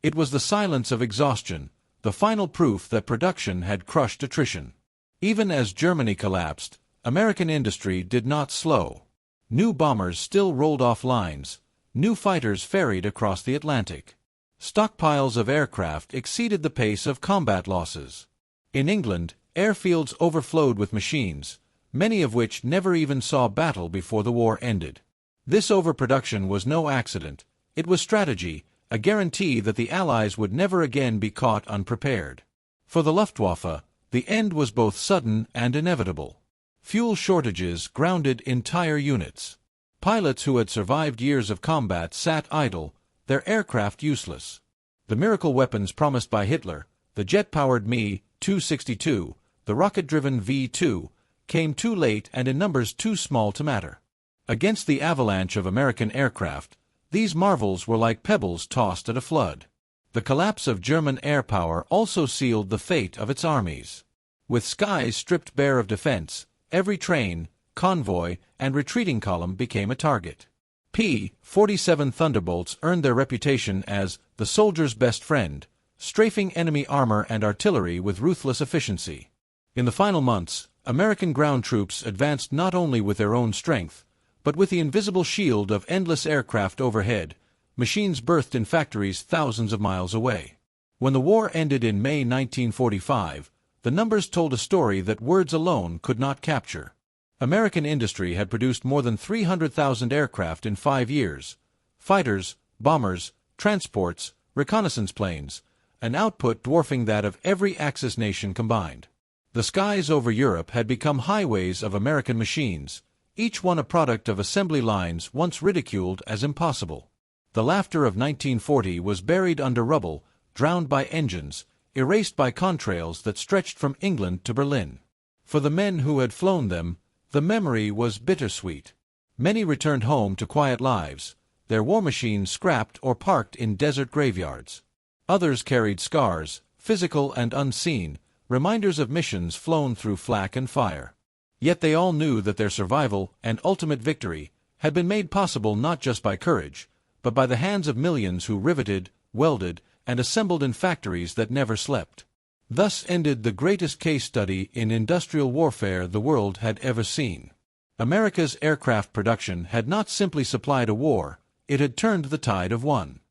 It was the silence of exhaustion, the final proof that production had crushed attrition. Even as Germany collapsed, American industry did not slow. New bombers still rolled off lines, new fighters ferried across the Atlantic. Stockpiles of aircraft exceeded the pace of combat losses. In England, airfields overflowed with machines, many of which never even saw battle before the war ended. This overproduction was no accident. It was strategy, a guarantee that the Allies would never again be caught unprepared. For the Luftwaffe, the end was both sudden and inevitable. Fuel shortages grounded entire units. Pilots who had survived years of combat sat idle, their aircraft useless. The miracle weapons promised by Hitler, the jet-powered Me-262, the rocket-driven V-2, came too late and in numbers too small to matter. Against the avalanche of American aircraft, these marvels were like pebbles tossed at a flood. The collapse of German air power also sealed the fate of its armies. With skies stripped bare of defense, every train, convoy, and retreating column became a target. P-47 Thunderbolts earned their reputation as the soldier's best friend, strafing enemy armor and artillery with ruthless efficiency. In the final months, American ground troops advanced not only with their own strength, but with the invisible shield of endless aircraft overhead, machines birthed in factories thousands of miles away. When the war ended in May 1945, the numbers told a story that words alone could not capture. American industry had produced more than 300,000 aircraft in 5 years: fighters, bombers, transports, reconnaissance planes, an output dwarfing that of every Axis nation combined. The skies over Europe had become highways of American machines, each one a product of assembly lines once ridiculed as impossible. The laughter of 1940 was buried under rubble, drowned by engines, erased by contrails that stretched from England to Berlin. For the men who had flown them, the memory was bittersweet. Many returned home to quiet lives, their war machines scrapped or parked in desert graveyards. Others carried scars, physical and unseen, reminders of missions flown through flak and fire. Yet they all knew that their survival and ultimate victory had been made possible not just by courage, but by the hands of millions who riveted, welded, and assembled in factories that never slept. Thus ended the greatest case study in industrial warfare the world had ever seen. America's aircraft production had not simply supplied a war, it had turned the tide of one.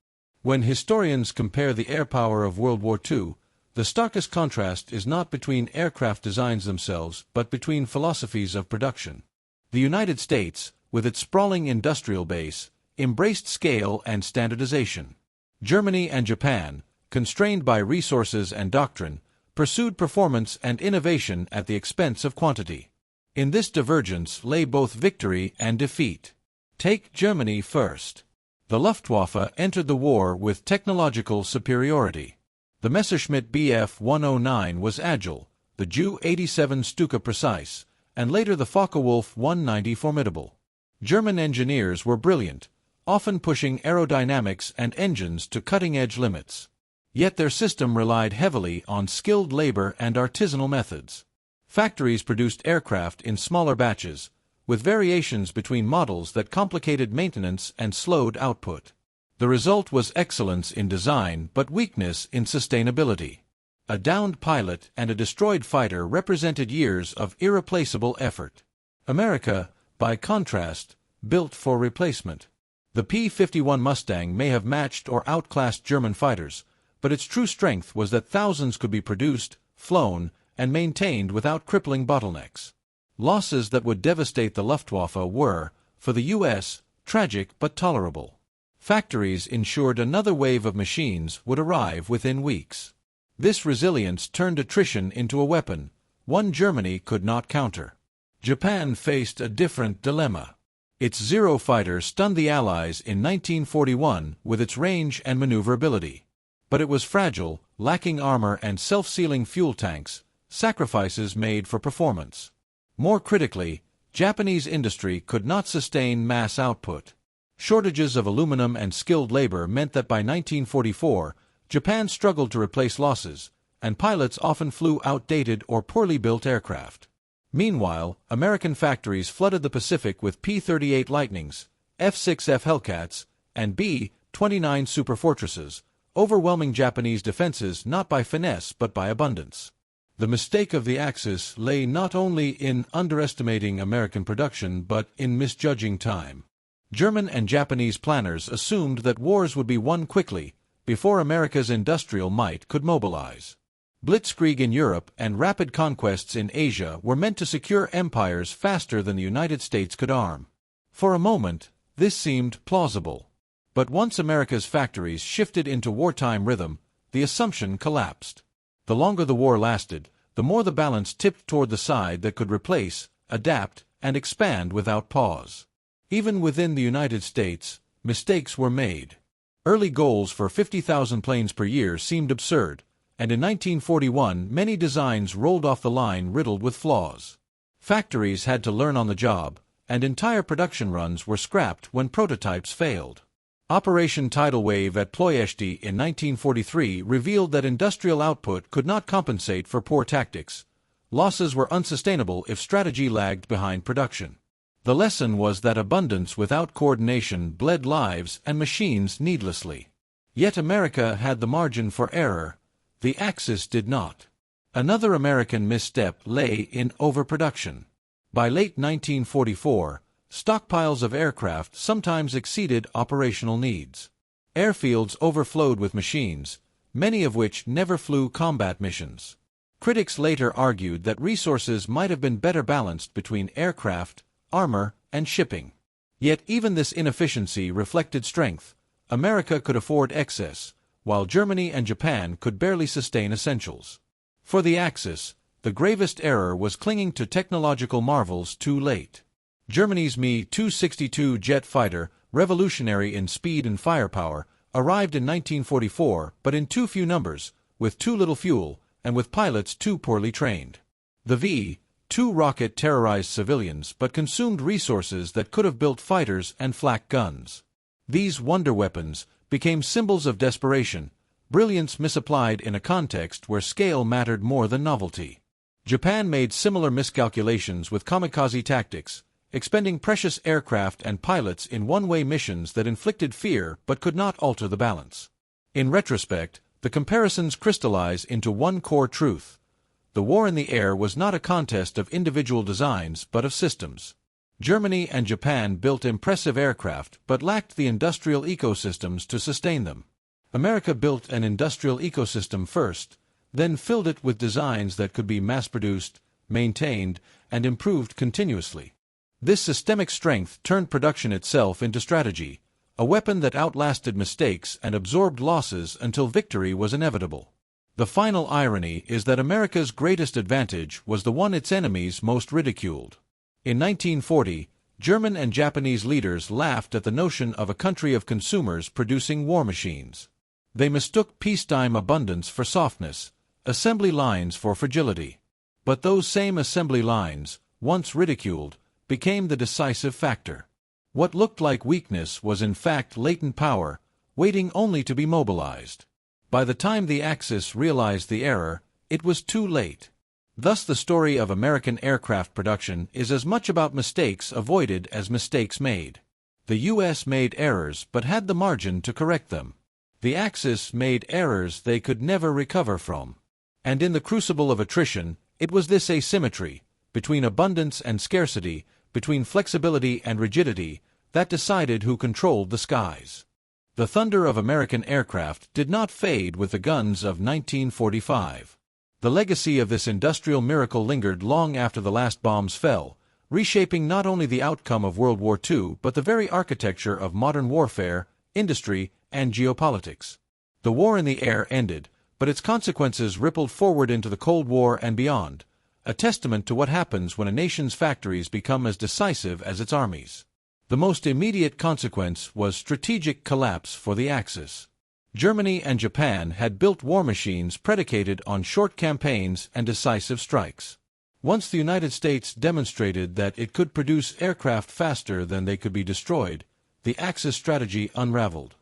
When historians compare the air power of World War II, the starkest contrast is not between aircraft designs themselves, but between philosophies of production. The United States, with its sprawling industrial base, embraced scale and standardization. Germany and Japan, constrained by resources and doctrine, pursued performance and innovation at the expense of quantity. In this divergence lay both victory and defeat. Take Germany first. The Luftwaffe entered the war with technological superiority. The Messerschmitt Bf-109 was agile, the Ju-87 Stuka precise, and later the Focke-Wulf 190 formidable. German engineers were brilliant, often pushing aerodynamics and engines to cutting-edge limits. Yet their system relied heavily on skilled labor and artisanal methods. Factories produced aircraft in smaller batches, with variations between models that complicated maintenance and slowed output. The result was excellence in design but weakness in sustainability. A downed pilot and a destroyed fighter represented years of irreplaceable effort. America, by contrast, built for replacement. The P-51 Mustang may have matched or outclassed German fighters, but its true strength was that thousands could be produced, flown, and maintained without crippling bottlenecks. Losses that would devastate the Luftwaffe were, for the U.S., tragic but tolerable. Factories ensured another wave of machines would arrive within weeks. This resilience turned attrition into a weapon, one Germany could not counter. Japan faced a different dilemma. Its Zero fighter stunned the Allies in 1941 with its range and maneuverability. But it was fragile, lacking armor and self-sealing fuel tanks, sacrifices made for performance. More critically, Japanese industry could not sustain mass output. Shortages of aluminum and skilled labor meant that by 1944, Japan struggled to replace losses, and pilots often flew outdated or poorly built aircraft. Meanwhile, American factories flooded the Pacific with P-38 Lightnings, F-6F Hellcats, and B-29 Superfortresses, overwhelming Japanese defenses not by finesse but by abundance. The mistake of the Axis lay not only in underestimating American production but in misjudging time. German and Japanese planners assumed that wars would be won quickly, before America's industrial might could mobilize. Blitzkrieg in Europe and rapid conquests in Asia were meant to secure empires faster than the United States could arm. For a moment, this seemed plausible. But once America's factories shifted into wartime rhythm, the assumption collapsed. The longer the war lasted, the more the balance tipped toward the side that could replace, adapt, and expand without pause. Even within the United States, mistakes were made. Early goals for 50,000 planes per year seemed absurd, and in 1941 many designs rolled off the line riddled with flaws. Factories had to learn on the job, and entire production runs were scrapped when prototypes failed. Operation Tidal Wave at Ploiești in 1943 revealed that industrial output could not compensate for poor tactics. Losses were unsustainable if strategy lagged behind production. The lesson was that abundance without coordination bled lives and machines needlessly. Yet America had the margin for error. The Axis did not. Another American misstep lay in overproduction. By late 1944, stockpiles of aircraft sometimes exceeded operational needs. Airfields overflowed with machines, many of which never flew combat missions. Critics later argued that resources might have been better balanced between aircraft, armor, and shipping. Yet even this inefficiency reflected strength. America could afford excess, while Germany and Japan could barely sustain essentials. For the Axis, the gravest error was clinging to technological marvels too late. Germany's Me-262 jet fighter, revolutionary in speed and firepower, arrived in 1944 but in too few numbers, with too little fuel, and with pilots too poorly trained. The V-2 rocket terrorized civilians but consumed resources that could have built fighters and flak guns. These wonder weapons became symbols of desperation, brilliance misapplied in a context where scale mattered more than novelty. Japan made similar miscalculations with kamikaze tactics, expending precious aircraft and pilots in one-way missions that inflicted fear but could not alter the balance. In retrospect, the comparisons crystallize into one core truth. The war in the air was not a contest of individual designs but of systems. Germany and Japan built impressive aircraft but lacked the industrial ecosystems to sustain them. America built an industrial ecosystem first, then filled it with designs that could be mass-produced, maintained, and improved continuously. This systemic strength turned production itself into strategy, a weapon that outlasted mistakes and absorbed losses until victory was inevitable. The final irony is that America's greatest advantage was the one its enemies most ridiculed. In 1940, German and Japanese leaders laughed at the notion of a country of consumers producing war machines. They mistook peacetime abundance for softness, assembly lines for fragility. But those same assembly lines, once ridiculed, became the decisive factor. What looked like weakness was in fact latent power, waiting only to be mobilized. By the time the Axis realized the error, it was too late. Thus the story of American aircraft production is as much about mistakes avoided as mistakes made. The U.S. made errors but had the margin to correct them. The Axis made errors they could never recover from. And in the crucible of attrition, it was this asymmetry, between abundance and scarcity, between flexibility and rigidity, that decided who controlled the skies. The thunder of American aircraft did not fade with the guns of 1945. The legacy of this industrial miracle lingered long after the last bombs fell, reshaping not only the outcome of World War II but the very architecture of modern warfare, industry, and geopolitics. The war in the air ended, but its consequences rippled forward into the Cold War and beyond, a testament to what happens when a nation's factories become as decisive as its armies. The most immediate consequence was strategic collapse for the Axis. Germany and Japan had built war machines predicated on short campaigns and decisive strikes. Once the United States demonstrated that it could produce aircraft faster than they could be destroyed, the Axis strategy unraveled.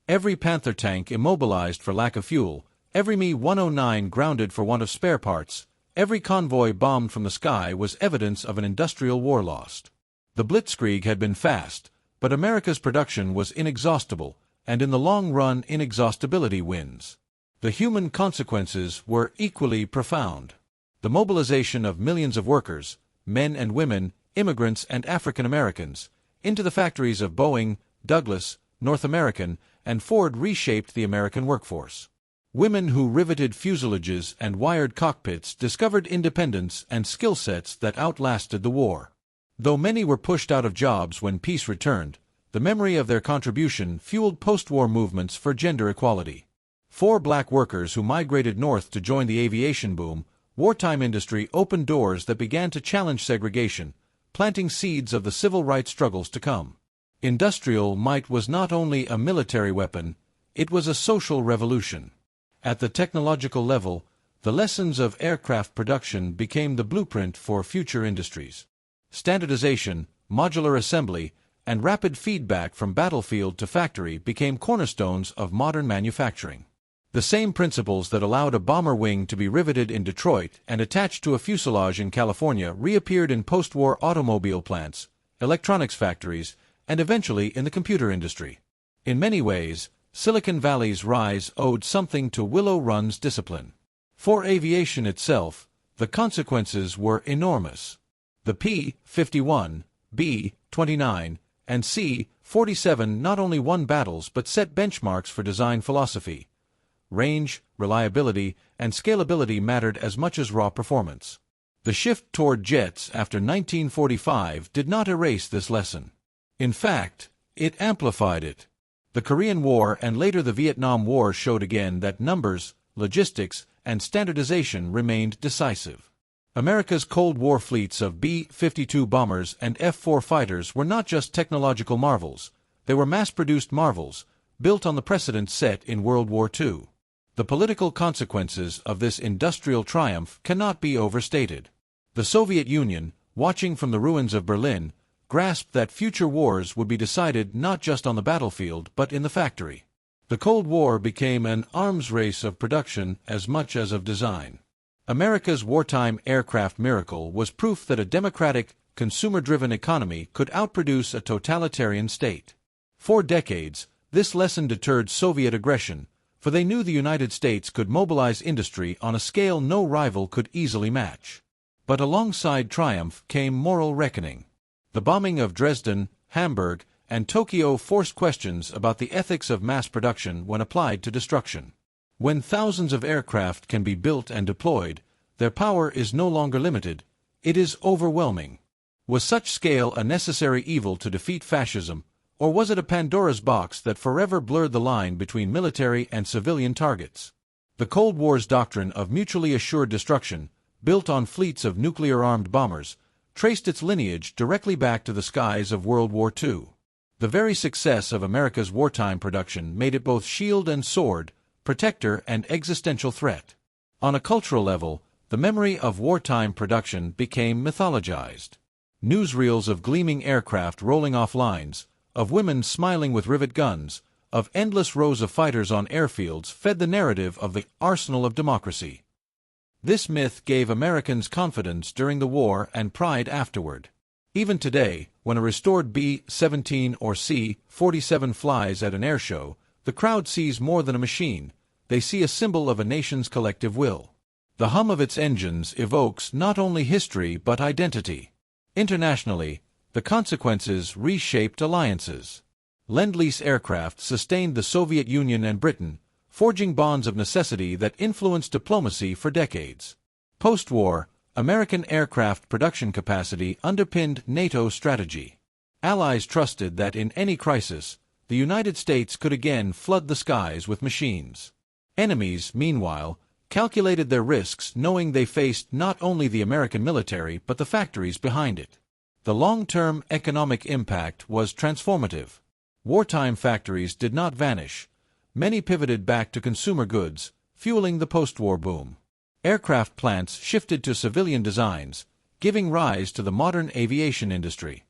Every Panther tank immobilized for lack of fuel, every Me-109 grounded for want of spare parts, every convoy bombed from the sky was evidence of an industrial war lost. The blitzkrieg had been fast, but America's production was inexhaustible, and in the long run inexhaustibility wins. The human consequences were equally profound. The mobilization of millions of workers, men and women, immigrants and African Americans, into the factories of Boeing, Douglas, North American, and Ford reshaped the American workforce. Women who riveted fuselages and wired cockpits discovered independence and skill sets that outlasted the war. Though many were pushed out of jobs when peace returned, the memory of their contribution fueled post-war movements for gender equality. For black workers who migrated north to join the aviation boom, wartime industry opened doors that began to challenge segregation, planting seeds of the civil rights struggles to come. Industrial might was not only a military weapon, it was a social revolution. At the technological level, the lessons of aircraft production became the blueprint for future industries. Standardization, modular assembly, and rapid feedback from battlefield to factory became cornerstones of modern manufacturing. The same principles that allowed a bomber wing to be riveted in Detroit and attached to a fuselage in California reappeared in post-war automobile plants, electronics factories, and eventually in the computer industry. In many ways, Silicon Valley's rise owed something to Willow Run's discipline. For aviation itself, the consequences were enormous. The P-51, B-29, and C-47 not only won battles but set benchmarks for design philosophy. Range, reliability, and scalability mattered as much as raw performance. The shift toward jets after 1945 did not erase this lesson. In fact, it amplified it. The Korean War and later the Vietnam War showed again that numbers, logistics, and standardization remained decisive. America's Cold War fleets of B-52 bombers and F-4 fighters were not just technological marvels, they were mass-produced marvels, built on the precedent set in World War II. The political consequences of this industrial triumph cannot be overstated. The Soviet Union, watching from the ruins of Berlin, grasped that future wars would be decided not just on the battlefield but in the factory. The Cold War became an arms race of production as much as of design. America's wartime aircraft miracle was proof that a democratic, consumer-driven economy could outproduce a totalitarian state. For decades, this lesson deterred Soviet aggression, for they knew the United States could mobilize industry on a scale no rival could easily match. But alongside triumph came moral reckoning. The bombing of Dresden, Hamburg, and Tokyo forced questions about the ethics of mass production when applied to destruction. When thousands of aircraft can be built and deployed, their power is no longer limited, it is overwhelming. Was such scale a necessary evil to defeat fascism, or was it a Pandora's box that forever blurred the line between military and civilian targets? The Cold War's doctrine of mutually assured destruction, built on fleets of nuclear-armed bombers, traced its lineage directly back to the skies of World War II. The very success of America's wartime production made it both shield and sword, protector and existential threat. On a cultural level, the memory of wartime production became mythologized. Newsreels of gleaming aircraft rolling off lines, of women smiling with rivet guns, of endless rows of fighters on airfields fed the narrative of the arsenal of democracy. This myth gave Americans confidence during the war and pride afterward. Even today, when a restored B-17 or C-47 flies at an airshow, the crowd sees more than a machine. They see a symbol of a nation's collective will. The hum of its engines evokes not only history but identity. Internationally, the consequences reshaped alliances. Lend-Lease aircraft sustained the Soviet Union and Britain, forging bonds of necessity that influenced diplomacy for decades. Post-war, American aircraft production capacity underpinned NATO's strategy. Allies trusted that in any crisis, the United States could again flood the skies with machines. Enemies, meanwhile, calculated their risks knowing they faced not only the American military but the factories behind it. The long-term economic impact was transformative. Wartime factories did not vanish. Many pivoted back to consumer goods, fueling the post-war boom. Aircraft plants shifted to civilian designs, giving rise to the modern aviation industry.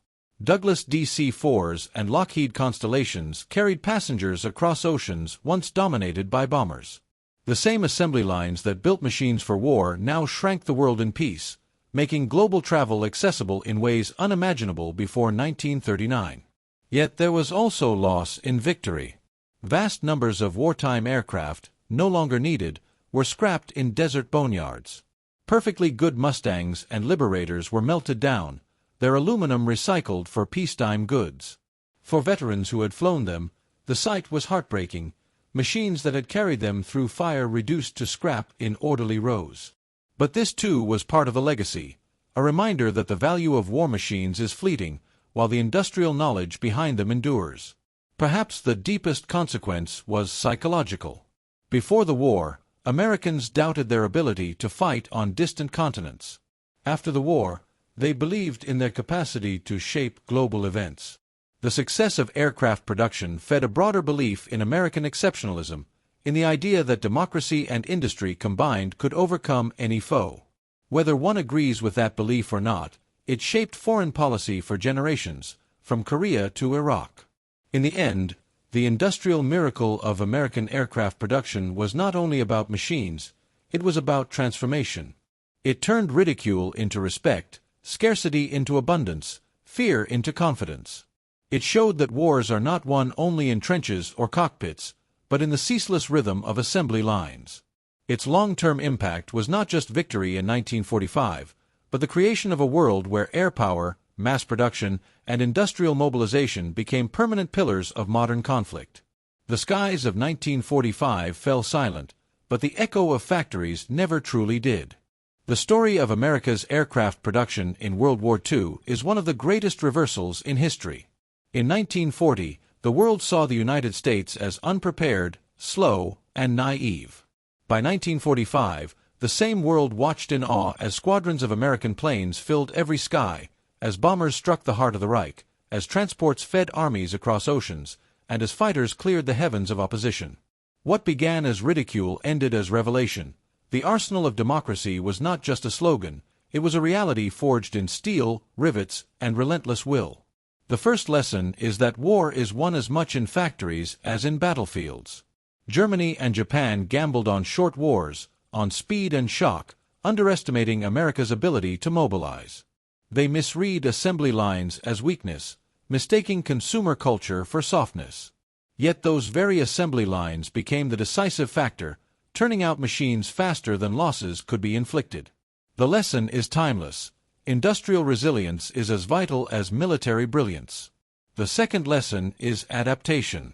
Douglas DC-4s and Lockheed Constellations carried passengers across oceans once dominated by bombers. The same assembly lines that built machines for war now shrank the world in peace, making global travel accessible in ways unimaginable before 1939. Yet there was also loss in victory. Vast numbers of wartime aircraft, no longer needed, were scrapped in desert boneyards. Perfectly good Mustangs and Liberators were melted down, their aluminum recycled for peacetime goods. For veterans who had flown them, the sight was heartbreaking, machines that had carried them through fire reduced to scrap in orderly rows. But this too was part of the legacy, a reminder that the value of war machines is fleeting, while the industrial knowledge behind them endures. Perhaps the deepest consequence was psychological. Before the war, Americans doubted their ability to fight on distant continents. After the war, they believed in their capacity to shape global events. The success of aircraft production fed a broader belief in American exceptionalism, in the idea that democracy and industry combined could overcome any foe. Whether one agrees with that belief or not, it shaped foreign policy for generations, from Korea to Iraq. In the end, the industrial miracle of American aircraft production was not only about machines, it was about transformation. It turned ridicule into respect, scarcity into abundance, fear into confidence. It showed that wars are not won only in trenches or cockpits, but in the ceaseless rhythm of assembly lines. Its long-term impact was not just victory in 1945, but the creation of a world where air power, mass production, and industrial mobilization became permanent pillars of modern conflict. The skies of 1945 fell silent, but the echo of factories never truly did. The story of America's aircraft production in World War II is one of the greatest reversals in history. In 1940, the world saw the United States as unprepared, slow, and naive. By 1945, the same world watched in awe as squadrons of American planes filled every sky, as bombers struck the heart of the Reich, as transports fed armies across oceans, and as fighters cleared the heavens of opposition. What began as ridicule ended as revelation. The arsenal of democracy was not just a slogan, it was a reality forged in steel, rivets, and relentless will. The first lesson is that war is won as much in factories as in battlefields. Germany and Japan gambled on short wars, on speed and shock, underestimating America's ability to mobilize. They misread assembly lines as weakness, mistaking consumer culture for softness. Yet those very assembly lines became the decisive factor, turning out machines faster than losses could be inflicted. The lesson is timeless. Industrial resilience is as vital as military brilliance. The second lesson is adaptation.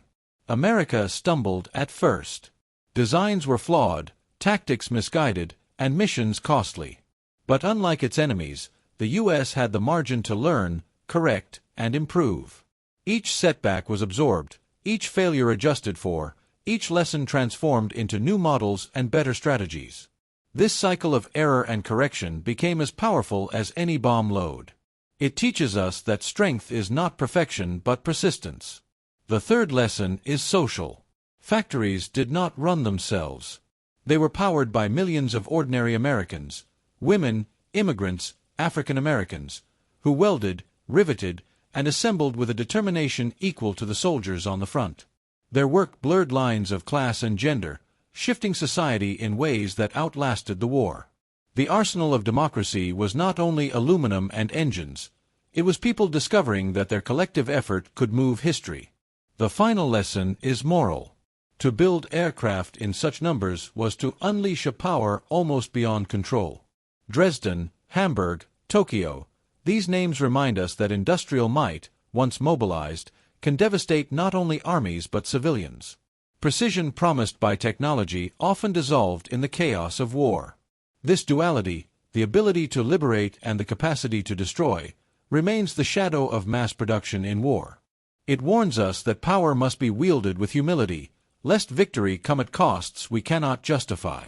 America stumbled at first. Designs were flawed, tactics misguided, and missions costly. But unlike its enemies, the U.S. had the margin to learn, correct, and improve. Each setback was absorbed, each failure adjusted for, each lesson transformed into new models and better strategies. This cycle of error and correction became as powerful as any bomb load. It teaches us that strength is not perfection but persistence. The third lesson is social. Factories did not run themselves. They were powered by millions of ordinary Americans, women, immigrants, African Americans, who welded, riveted, and assembled with a determination equal to the soldiers on the front. Their work blurred lines of class and gender, shifting society in ways that outlasted the war. The arsenal of democracy was not only aluminum and engines, it was people discovering that their collective effort could move history. The final lesson is moral. To build aircraft in such numbers was to unleash a power almost beyond control. Dresden, Hamburg, Tokyo. These names remind us that industrial might, once mobilized, can devastate not only armies but civilians. Precision promised by technology often dissolved in the chaos of war. This duality, the ability to liberate and the capacity to destroy, remains the shadow of mass production in war. It warns us that power must be wielded with humility, lest victory come at costs we cannot justify.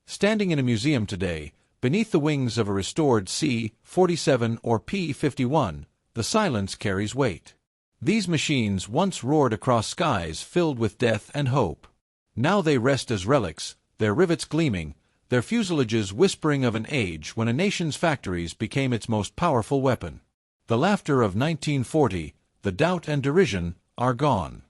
Standing in a museum today, beneath the wings of a restored C-47 or P-51, the silence carries weight. These machines once roared across skies filled with death and hope. Now they rest as relics, their rivets gleaming, their fuselages whispering of an age when a nation's factories became its most powerful weapon. The laughter of 1940, the doubt and derision, are gone.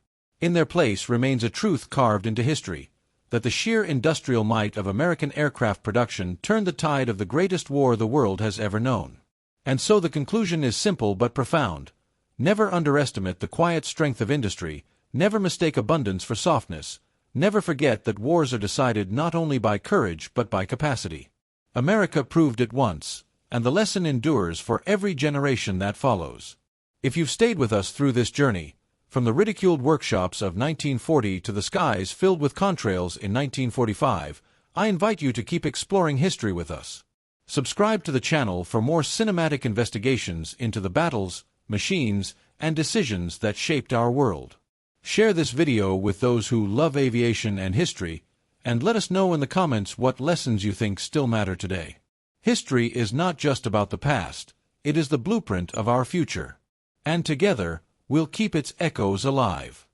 In their place remains a truth carved into history, that the sheer industrial might of American aircraft production turned the tide of the greatest war the world has ever known. And so the conclusion is simple but profound. Never underestimate the quiet strength of industry, never mistake abundance for softness, never forget that wars are decided not only by courage but by capacity. America proved it once, and the lesson endures for every generation that follows. If you've stayed with us through this journey, from the ridiculed workshops of 1940 to the skies filled with contrails in 1945, I invite you to keep exploring history with us. Subscribe to the channel for more cinematic investigations into the battles, machines, and decisions that shaped our world. Share this video with those who love aviation and history, and let us know in the comments what lessons you think still matter today. History is not just about the past, it is the blueprint of our future. And together, we'll keep its echoes alive.